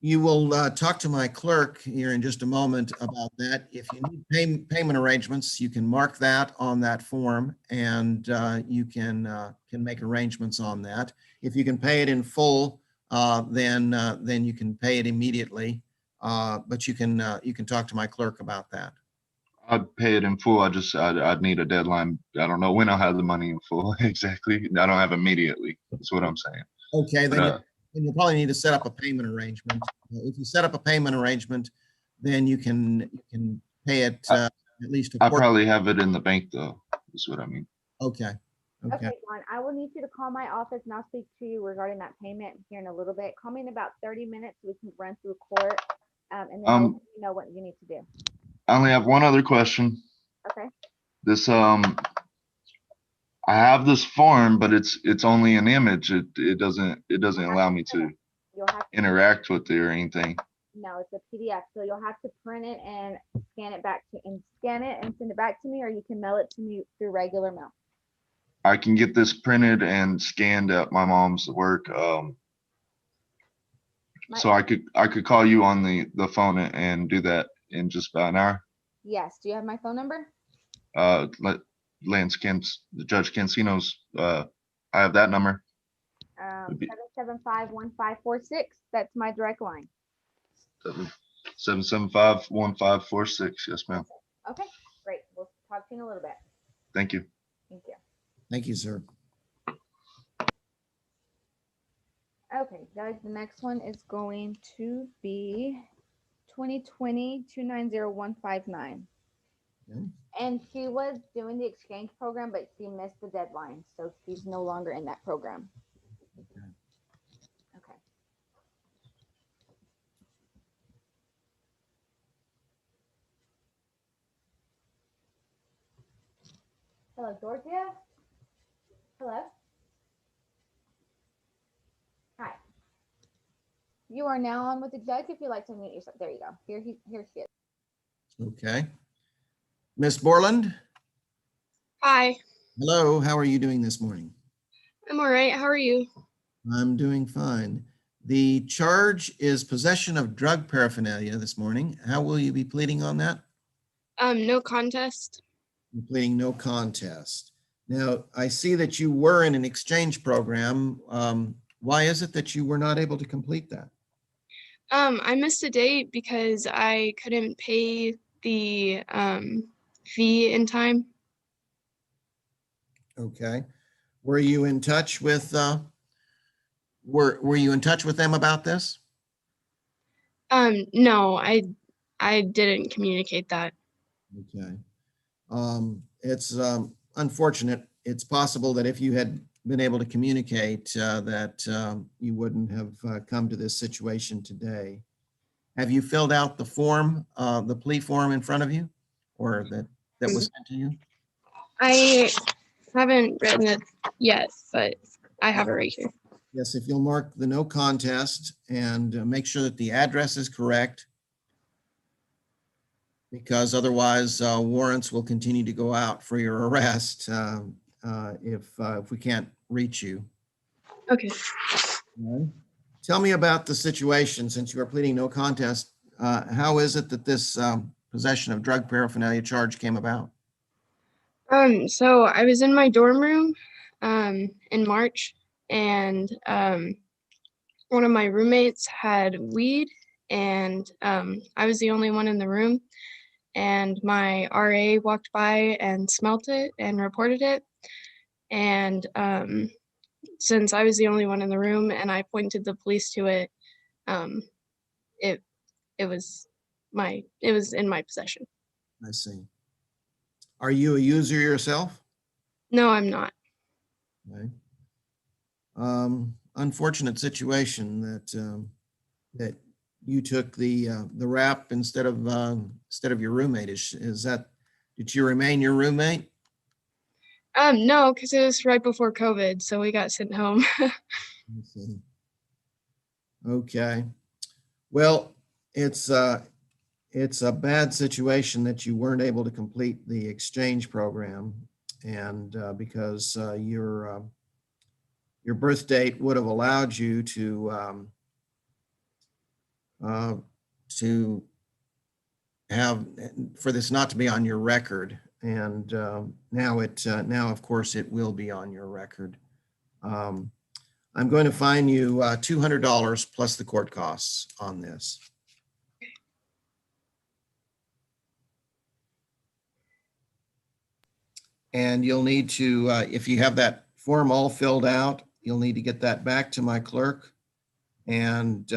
You will talk to my clerk here in just a moment about that. If you need payment arrangements, you can mark that on that form, and you can make arrangements on that. If you can pay it in full, then you can pay it immediately. But you can talk to my clerk about that. I'd pay it in full. I'd need a deadline. I don't know when I'll have the money in full exactly. I don't have immediately. That's what I'm saying. Okay, then you'll probably need to set up a payment arrangement. If you set up a payment arrangement, then you can pay it at least. I probably have it in the bank though. Is what I mean. Okay. Okay, Juan, I will need you to call my office and I'll speak to you regarding that payment here in a little bit. Call me in about 30 minutes so we can run through court, and then I'll let you know what you need to do. I only have one other question. Okay. This I have this form, but it's only an image. It doesn't allow me to interact with it or anything. No, it's a PDF. So you'll have to print it and scan it and send it back to me, or you can mail it to me through regular mail. I can get this printed and scanned at my mom's work. So I could call you on the phone and do that in just about an hour. Yes. Do you have my phone number? Judge Cancino's, I have that number. 775-1546. That's my direct line. 775-1546. Yes, ma'am. Okay, great. We'll talk to you in a little bit. Thank you. Thank you. Thank you, sir. Okay, guys, the next one is going to be 2020-290159. Okay. And she was doing the exchange program, but she missed the deadline, so she's no longer in that program. Okay. Hello, Georgia. Hello. Hi. You are now on with the judge. If you'd like to mute yourself, there you go. Here she is. Okay. Miss Borland. Hi, Hello. How are you doing this morning? I'm all right. How are you? I'm doing fine. The charge is possession of drug paraphernalia this morning. How will you be pleading on that? No contest. You're pleading no contest. Now, I see that you were in an exchange program. Why is it that you were not able to complete that? I missed a date because I couldn't pay the fee in time. Okay. Were you in touch with Were you in touch with them about this? No, I didn't communicate that. Okay. It's unfortunate. It's possible that if you had been able to communicate that you wouldn't have come to this situation today. Have you filled out the form, the plea form in front of you, or that was sent to you? I haven't written it yet, but I have it right here. Yes, if you'll mark the no contest and make sure that the address is correct, because otherwise warrants will continue to go out for your arrest if we can't reach you. Okay. Okay. Tell me about the situation since you are pleading no contest. How is it that this possession of drug paraphernalia charge came about? So I was in my dorm room in March, and one of my roommates had weed, and I was the only one in the room. And my RA walked by and smelt it and reported it. And since I was the only one in the room and I pointed the police to it, it was in my possession. I see. Are you a user yourself? No, I'm not. Okay. Unfortunate situation that you took the rap instead of your roommate. Is that, did you remain your roommate? No, because it was right before COVID, so we got sent home. I see. Okay. Well, it's a bad situation that you weren't able to complete the exchange program, and because your birth date would have allowed you to have, for this not to be on your record, and now of course it will be on your record. I'm going to fine you $200 plus the court costs on this. And you'll need to, if you have that form all filled out, you'll need to get that back to my clerk and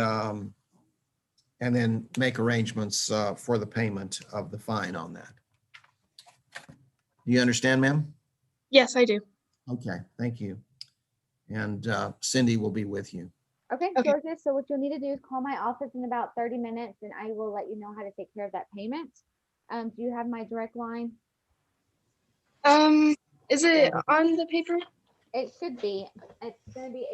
then make arrangements for the payment of the fine on that. Do you understand, ma'am? Yes, I do. Okay, thank you. And Cindy will be with you. Okay, Georgia, so what you'll need to do is call my office in about 30 minutes and I will let you know how to take care of that payment. Do you have my direct line? Is it on the paper? It should be. It's going to be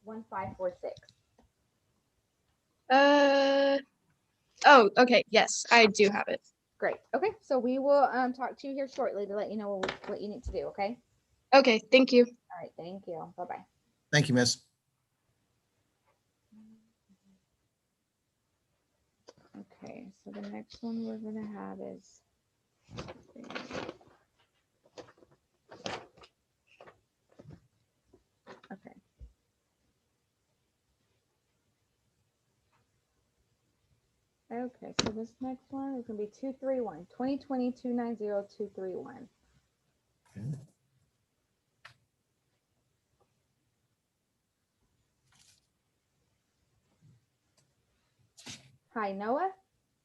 806-775-1546. Oh, okay. Yes, I do have it. Great. Okay, so we will talk to you here shortly to let you know what you need to do, okay? Okay, thank you. All right, thank you. Bye-bye. Thank you, miss. Okay, so the next one we're going to have is okay. Okay, so this next one is going to be 231, 2020-290-231. Okay. Hi, Noah.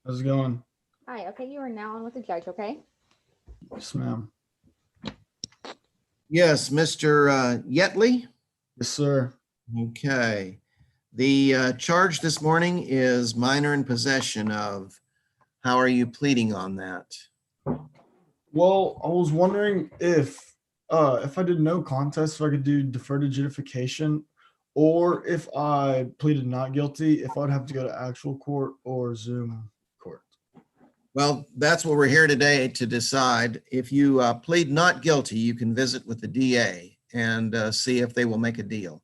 How's it going? Hi, okay, you are now on with the judge, okay? Yes, ma'am. Yes, Mr. Yetley? Yes, sir. Okay. The charge this morning is minor in possession of. How are you pleading on that? Well, I was wondering if I did no contest, if I could do deferred adjudication, or if I pleaded not guilty, if I'd have to go to actual court or Zoom court. Well, that's what we're here today to decide. If you plead not guilty, you can visit with the DA and see if they will make a deal.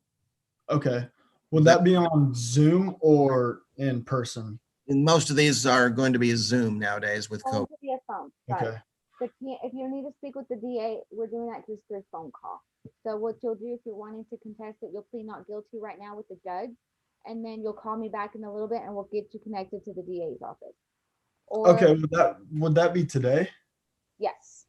Okay. Would that be on Zoom or in person? And most of these are going to be a Zoom nowadays with Phone COVID. could be a phone. Okay. But if you need to speak with the DA, we're doing that just through phone call. So what you'll do if you're wanting to contest it, you'll plead not guilty right now with the judge, and then you'll call me back in a little bit and we'll get you connected to the DA's office. Or, Okay. Would that be today? yes.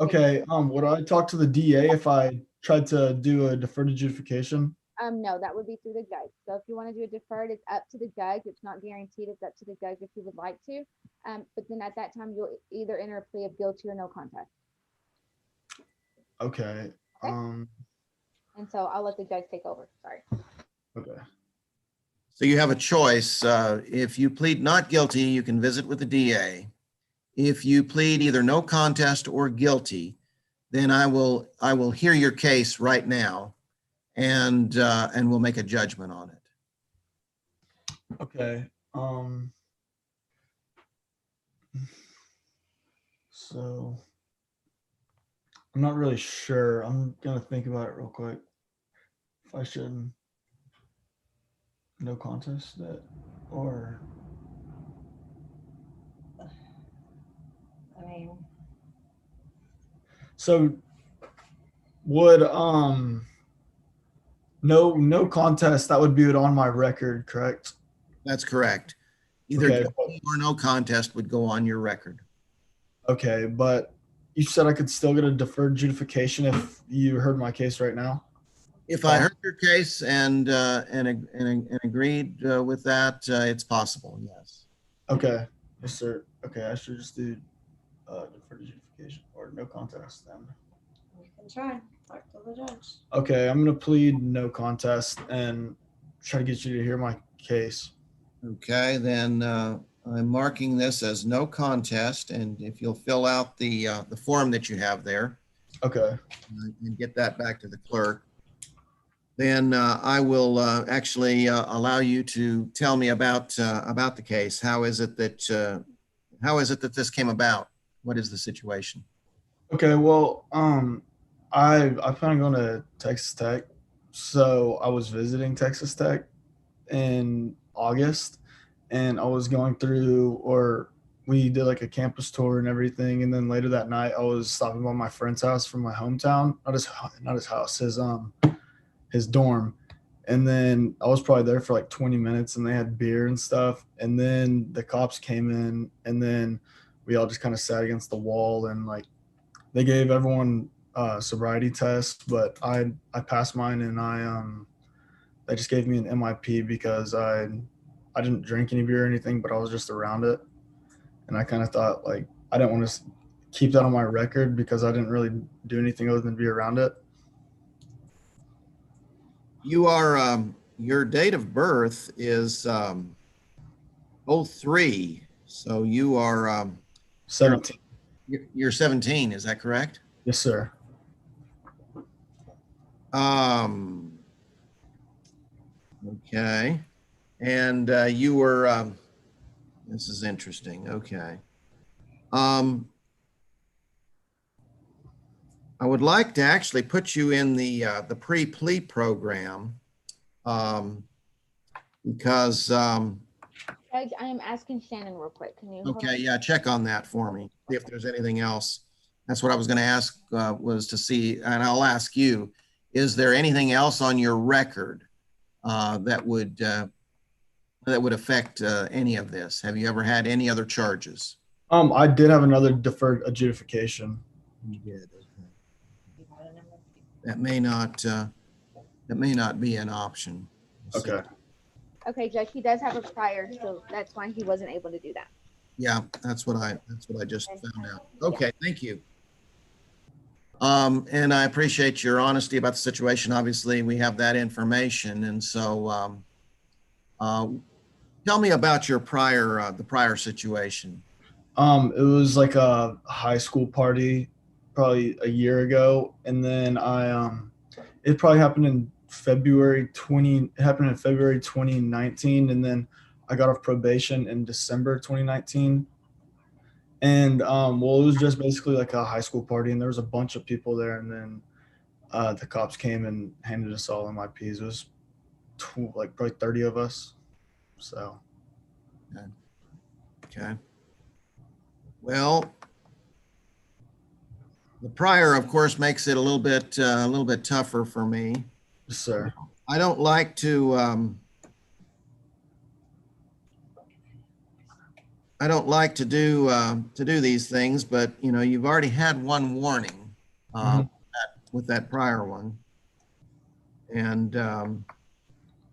Okay. Would I talk to the DA if I tried to do a deferred adjudication? No, that would be through the judge. So if you want to do a deferred, it's up to the judge. It's not guaranteed. It's up to the judge if you would like to. But then at that time, you'll either enter a plea of guilty or no contest. Okay. And so I'll let the judge take over. Sorry. Okay. So you have a choice. If you plead not guilty, you can visit with the DA. If you plead either no contest or guilty, then I will hear your case right now, and we'll make a judgment on it. Okay. So I'm not really sure. I'm gonna think about it real quick. If I should no contest that or I mean, so would no contest, that would be it on my record, correct? That's correct. Either Okay. guilty or no contest would go on your record. Okay, but you said I could still get a deferred adjudication if you heard my case right now? If I heard your case and agreed with that, it's possible, yes. Okay, yes, sir. Okay, I should just do deferred adjudication or no contest then. You can try. Talk to the judge. Okay, I'm gonna plead no contest and try to get you to hear my case. Okay, then I'm marking this as no contest, and if you'll fill out the form that you have there. Okay. And get that back to the clerk. Then I will actually allow you to tell me about the case. How is it that this came about? What is the situation? Okay, well, I plan on going to Texas Tech, so I was visiting Texas Tech in August, and I was going through, or we did like a campus tour and everything, and then later that night I was stopping by my friend's house from my hometown, not his house, his dorm. And then I was probably there for like 20 minutes and they had beer and stuff. And then the cops came in and then we all just kind of sat against the wall and like they gave everyone sobriety tests, but I passed mine and they just gave me an MIP because I didn't drink any beer or anything, but I was just around it. And I kind of thought like I didn't want to keep that on my record because I didn't really do anything other than be around it. You are your date of birth is 03, so you are 17. You're 17, is that correct? Yes, sir. Okay, and you were. This is interesting. Okay. I would like to actually put you in the pre-plea program because. Judge, I am asking Shannon real quick. Can you? Okay, yeah, check on that for me. See if there's anything else. That's what I was going to ask was to see, and I'll ask you, is there anything else on your record that would affect any of this? Have you ever had any other charges? I did have another deferred adjudication. You did. That may not be an option. Okay. Okay, Judge, he does have a prior, so that's why he wasn't able to do that. Yeah, that's what I just found out. Okay, thank you. And I appreciate your honesty about the situation. Obviously, we have that information, and so tell me about your the prior situation. It was like a high school party, probably a year ago, and then it probably happened in February 2019, and then I got off probation in December 2019. And well, it was just basically like a high school party, and there was a bunch of people there, and then the cops came and handed us all MIPs. It was like probably 30 of us. So. Okay. Well, the prior, of course, makes it a little bit tougher for me. Yes, sir. I don't like to. I don't like to do these things, but you know, you've already had one warning. with that prior one. And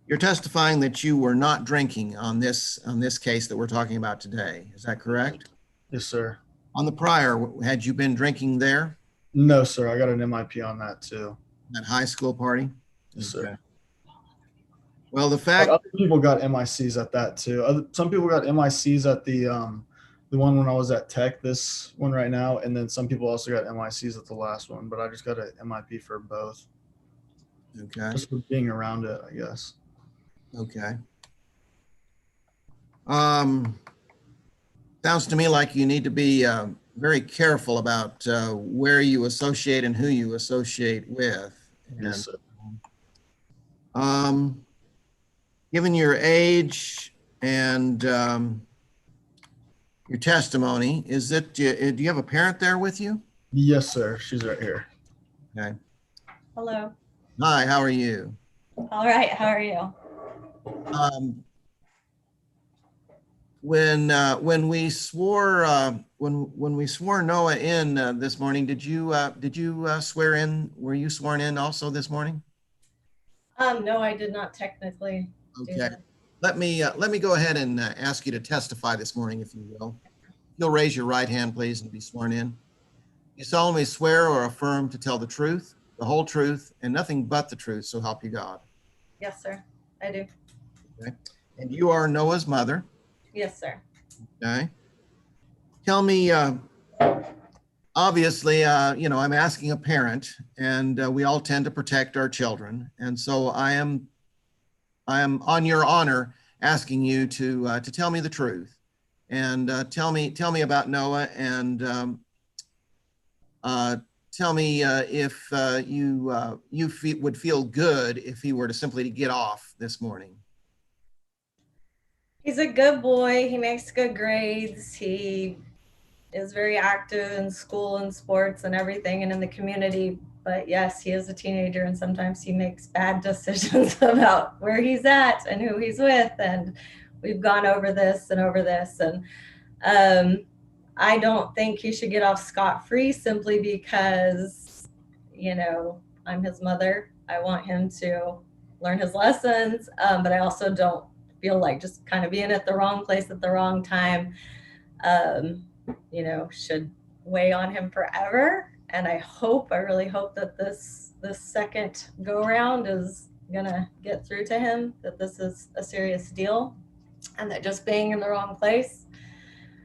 you're testifying that you were not drinking on this case that we're talking about today. Is that correct? Yes, sir. On the prior, had you been drinking there? No, sir. I got an MIP on that too. That high school party? Yes, sir. Well, the But fact other people got MICs at that too. Some people got MICs at the one when I was at Tech, this one right now, and then some people also got MICs at the last one. But I just got an MIP for both. Okay. Just for being around it, I guess. Okay. Sounds to me like you need to be very careful about where you associate and who you associate with. Yes, sir. Given your age and your testimony, is it? Do you have a parent there with you? Yes, sir. She's right here. Okay. Hello. Hi. How are you? All right. How are you? When we swore when we swore Noah in this morning, did you swear in? Were you sworn in also this morning? No, I did not technically do Okay. that. Let me go ahead and ask you to testify this morning, if you will. You'll raise your right hand, please, and be sworn in. You solemnly swear or affirm to tell the truth, the whole truth, and nothing but the truth, so help you God. Yes, sir. I do. Okay. And you are Noah's mother. Yes, sir. Okay. Tell me, obviously, I'm asking a parent, and we all tend to protect our children, and so I am on your honor asking you to tell me the truth, and tell me about Noah, and tell me if you would feel good if he were to simply get off this morning. He's a good boy. He makes good grades. He is very active in school and sports and everything and in the community. But yes, he is a teenager and sometimes he makes bad decisions about where he's at and who he's with. And we've gone over this. And I don't think he should get off scot-free simply because, I'm his mother. I want him to learn his lessons. But I also don't feel like just kind of being at the wrong place at the wrong time, should weigh on him forever. And I really hope that this second go around is gonna get through to him, that this is a serious deal and that just being in the wrong place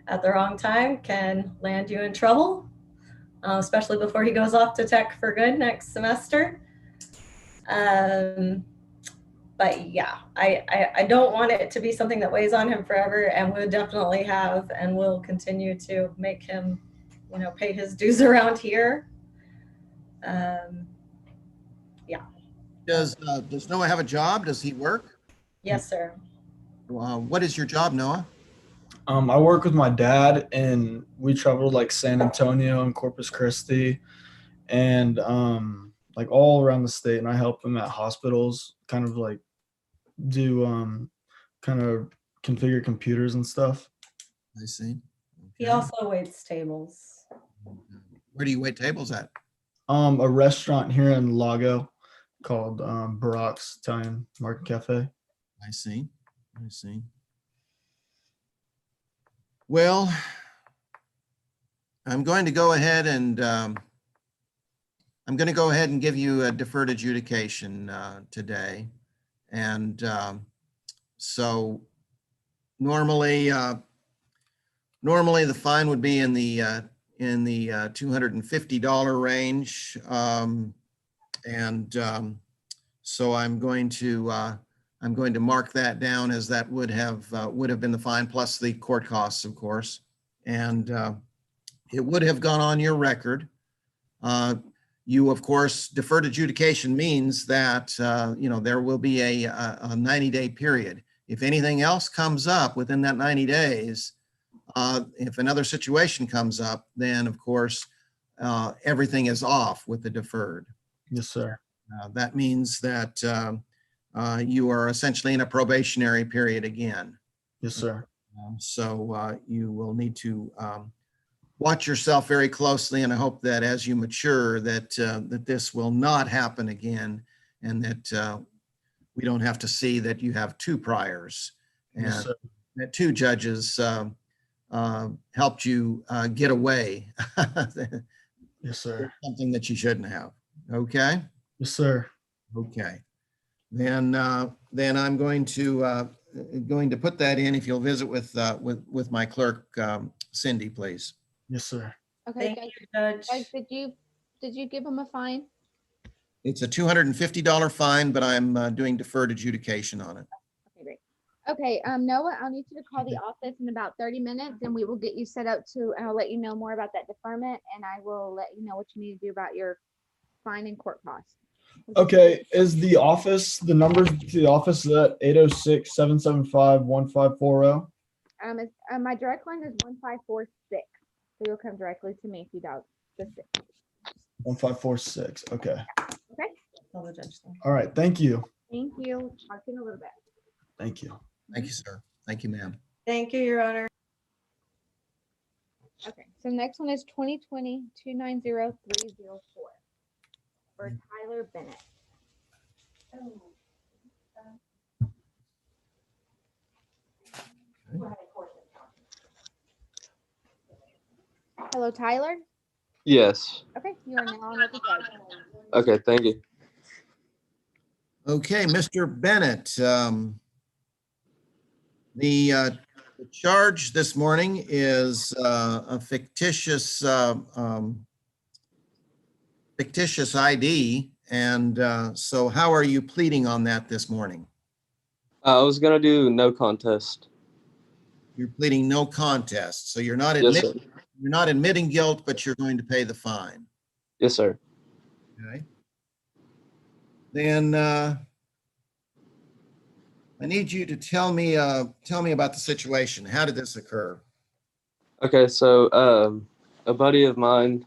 at the wrong time can land you in trouble, especially before he goes off to Tech for good next semester. But yeah, I don't want it to be something that weighs on him forever, and we'll definitely have and will continue to make him, pay his dues around here. Yeah. Does Noah have a job? Does he work? Yes, sir. What is your job, Noah? I work with my dad, and we travel like San Antonio and Corpus Christi, and like all around the state. And I help him at hospitals, kind of like do kind of configure computers and stuff. I see. Okay. He also waits tables. Where do you wait tables at? A restaurant here in Lago called Barack's Italian Market Cafe. I see. Well, I'm going to go ahead and give you a deferred adjudication today. And so normally the fine would be in the $250 range. So I'm going to mark that down as that would have been the fine plus the court costs, of course. And it would have gone on your record. You, of course, deferred adjudication means that, there will be a 90-day period. If anything else comes up within that 90 days, if another situation comes up, then, of course, everything is off with the deferred. Yes, sir. That means that you are essentially in a probationary period again. Yes, sir. So you will need to watch yourself very closely, and I hope that as you mature, that this will not happen again, and that we don't have to see that you have two priors, and Yes, sir. that two judges helped you get away. Yes, sir. Something that you shouldn't have. Okay. Yes, sir. Okay. Then I'm going to put that in. If you'll visit with my clerk, Cindy, please. Yes, sir. Okay, Thank guys, you, Judge. guys, did you give him a fine? It's a $250 fine, but I'm doing deferred adjudication on it. Okay, great. Okay, Noah, I'll need you to call the office in about 30 minutes and we will get you set up and I'll let you know more about that deferment and I will let you know what you need to do about your fine and court costs. Okay, is the office, the numbers to the office at 806-775-1540? My direct line is 1546. So you'll come directly to me if you dial the 6. 1546. Okay. Okay. Tell the judge. All right. Thank you. Thank you. Talk to you in a little bit. Thank you. Thank you, sir. Thank you, ma'am. Thank you, Your Honor. Okay, so next one is 2020-290304 for Tyler Bennett. Hello, Tyler. Yes. Okay, you are now on with the judge. Okay, thank you. Okay, Mr. Bennett, the charge this morning is a fictitious ID. And so how are you pleading on that this morning? I was gonna do no contest. You're pleading no contest. So you're not Yes, sir. admitting guilt, but you're going to pay the fine. Yes, sir. Okay. Then I need you to tell me about the situation. How did this occur? Okay, so a buddy of mine,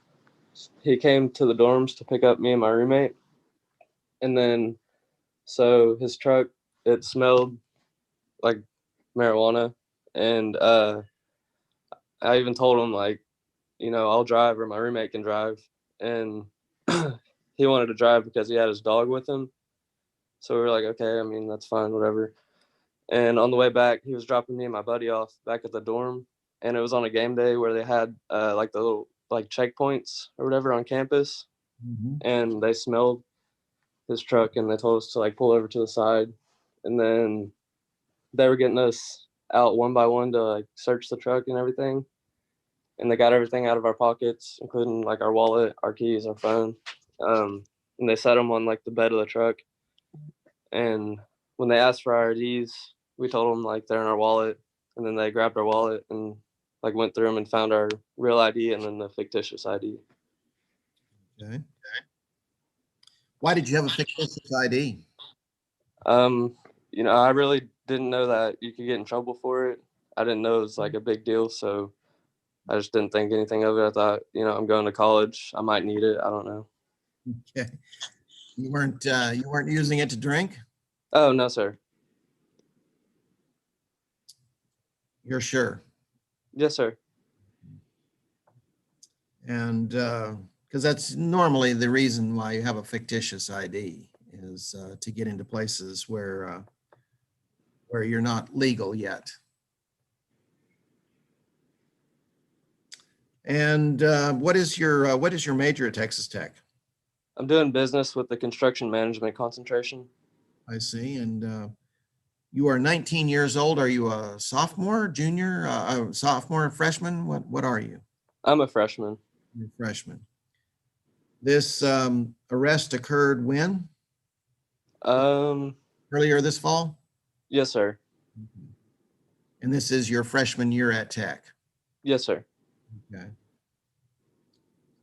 he came to the dorms to pick up me and my roommate, and then so his truck, it smelled like marijuana, and I even told him, like, I'll drive or my roommate can drive, and he wanted to drive because he had his dog with him. So we were like, okay, I mean, that's fine, whatever. And on the way back, he was dropping me and my buddy off back at the dorm, and it was on a game day where they had like the little like checkpoints or whatever on campus, and they smelled his truck and they told us to like pull over to the side, and then they were getting us out one by one to like search the truck and everything, and they got everything out of our pockets, including like our wallet, our keys, our phone, and they set them on like the bed of the truck. And when they asked for our IDs, we told them like they're in our wallet, and then they grabbed our wallet and like went through them and found our real ID and then the fictitious ID. Okay. Why did you have a fictitious ID? I really didn't know that you could get in trouble for it. I didn't know it was like a big deal, so I just didn't think anything of it. I thought, I'm going to college, I might need it. I don't know. Okay. You weren't using it to drink? Oh, no, sir. You're sure? Yes, sir. And because that's normally the reason why you have a fictitious ID is to get into places where you're not legal yet. And what is your major at Texas Tech? I'm doing business with the construction management concentration. I see. And you are 19 years old. Are you a sophomore, junior, sophomore, freshman? What are you? I'm a freshman. You're a freshman. This arrest occurred when? Earlier this fall? Yes, sir. And this is your freshman year at Tech? Yes, sir. Okay.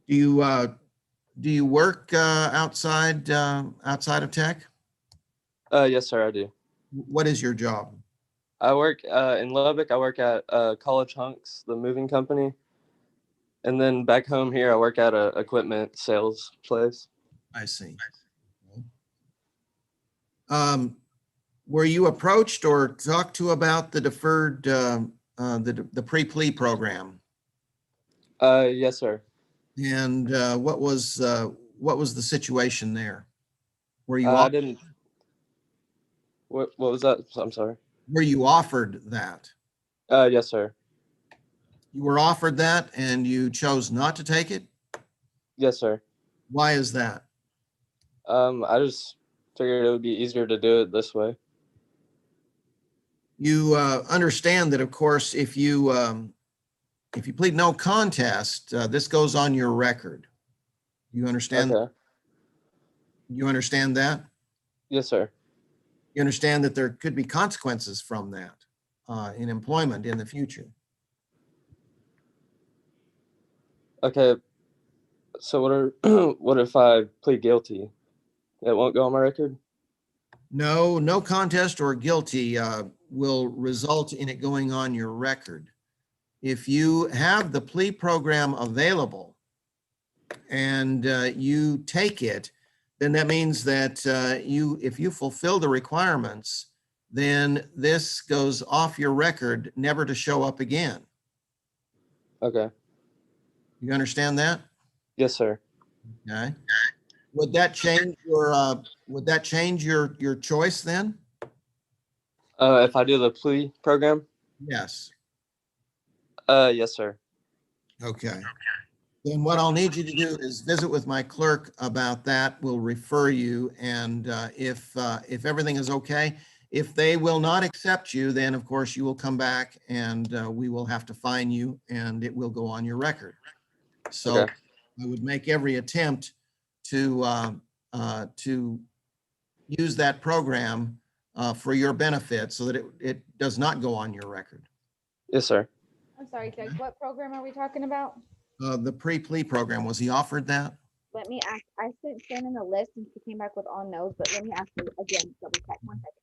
Do you work outside of Tech? Yes, sir, I do. What is your job? I work in Lubbock. I work at College Hunks, the moving company. And then back home here, I work at a equipment sales place. I see. Were you approached or talked to about the deferred, the pre-plea program? Yes, sir. And what was the situation there? Were you I didn't. What was that? I'm sorry. were you offered that? Yes, sir. You were offered that and you chose not to take it? Yes, sir. Why is that? I just figured it would be easier to do it this way. You understand that, of course, if you plead no contest, this goes on your record. You understand? Okay. You understand that? Yes, sir. You understand that there could be consequences from that in employment in the future. Okay. So what are what if I plead guilty? It won't go on my record? No contest or guilty will result in it going on your record. If you have the plea program available and you take it, then that means that if you fulfill the requirements, then this goes off your record, never to show up again. Okay. You understand that? Yes, sir. Okay. Would that change your choice then? If I do the plea program? Yes. Yes, sir. Okay. Then what I'll need you to do is visit with my clerk about that. We'll refer you, and if everything is okay, if they will not accept you, then of course you will come back and we will have to fine you, and it will go on your record. So Okay. I would make every attempt to use that program for your benefit so that it does not go on your record. Yes, sir. I'm sorry, Judge, what program are we talking about? The pre-plea program, was he offered that? Let me ask, I sent Shannon a list and she came back with all no's, but let me ask her again, double check, 1 second.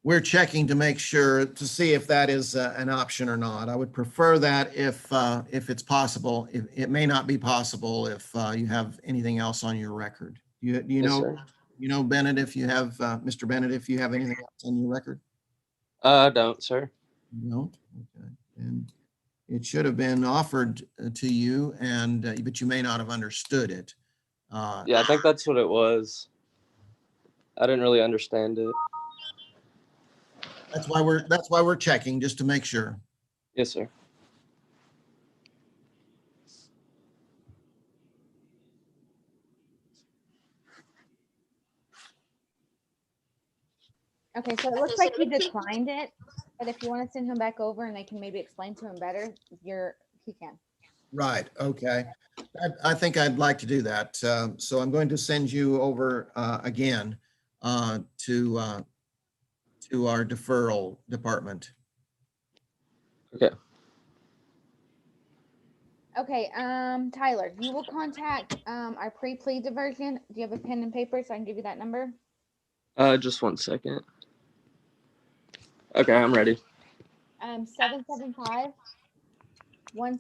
We're checking to make sure to see if that is an option or not. I would prefer that if it's possible. It may not be possible if you have anything else on your record. Do you Yes, know, sir. Bennett, if you have, Mr. Bennett, if you have anything else on your record? I don't, sir. You don't? Okay. And it should have been offered to you, and but you may not have understood it. Yeah, I think that's what it was. I didn't really understand it. That's why we're checking, just to make sure. Yes, sir. Okay, so it looks like he declined it, but if you want to send him back over and they can maybe explain to him better, he can. Right, okay. I think I'd like to do that. So I'm going to send you over again to our deferral department. Okay. Okay, Tyler, you will contact our pre-plea diversion. Do you have a pen and paper so I can give you that number? Just 1 second. Okay, I'm ready. 775-1720.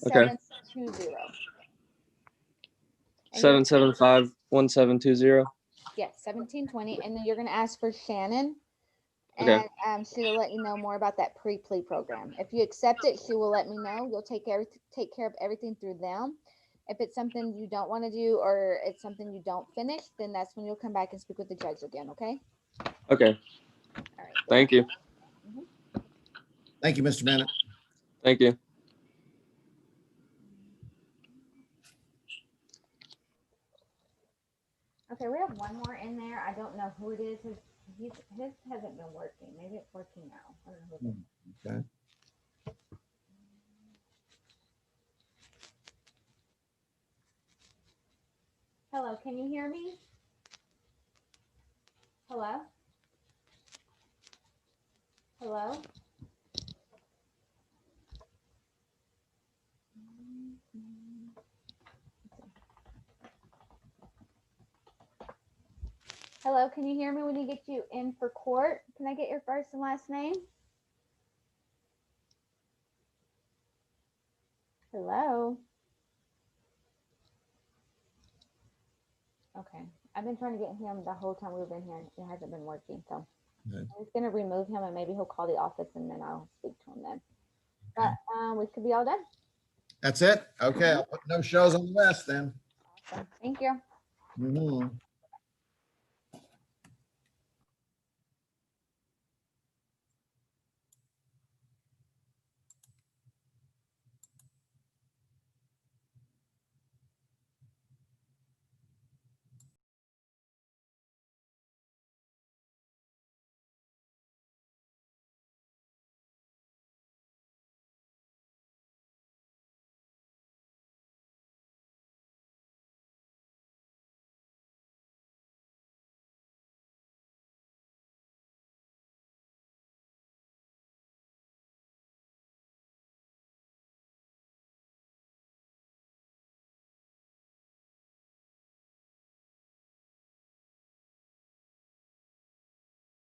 Okay. 775-1720. Yes, 1720, and then you're gonna ask for Shannon, Okay. and she'll let you know more about that pre-plea program. If you accept it, she will let me know. You'll take care of everything through them. If it's something you don't want to do or it's something you don't finish, then that's when you'll come back and speak with the judge again. Okay. Okay. All right. Thank you. Thank you, Mr. Bennett. Thank you. Okay, we have one more in there. I don't know who it is. His hasn't been working. Maybe it's working now. I don't know who it is. Okay. Hello, can you hear me? Hello? Hello? Hello, can you hear me when you get you in for court? Can I get your first and last name? Hello. Okay, I've been trying to get him the whole time we've been here. It hasn't been working, so Good. I'm just gonna remove him and maybe he'll call the office and then I'll speak to him then. But we could be all done. That's it? Okay, I'll put no shows on the list then. Awesome. Thank you. Mhm.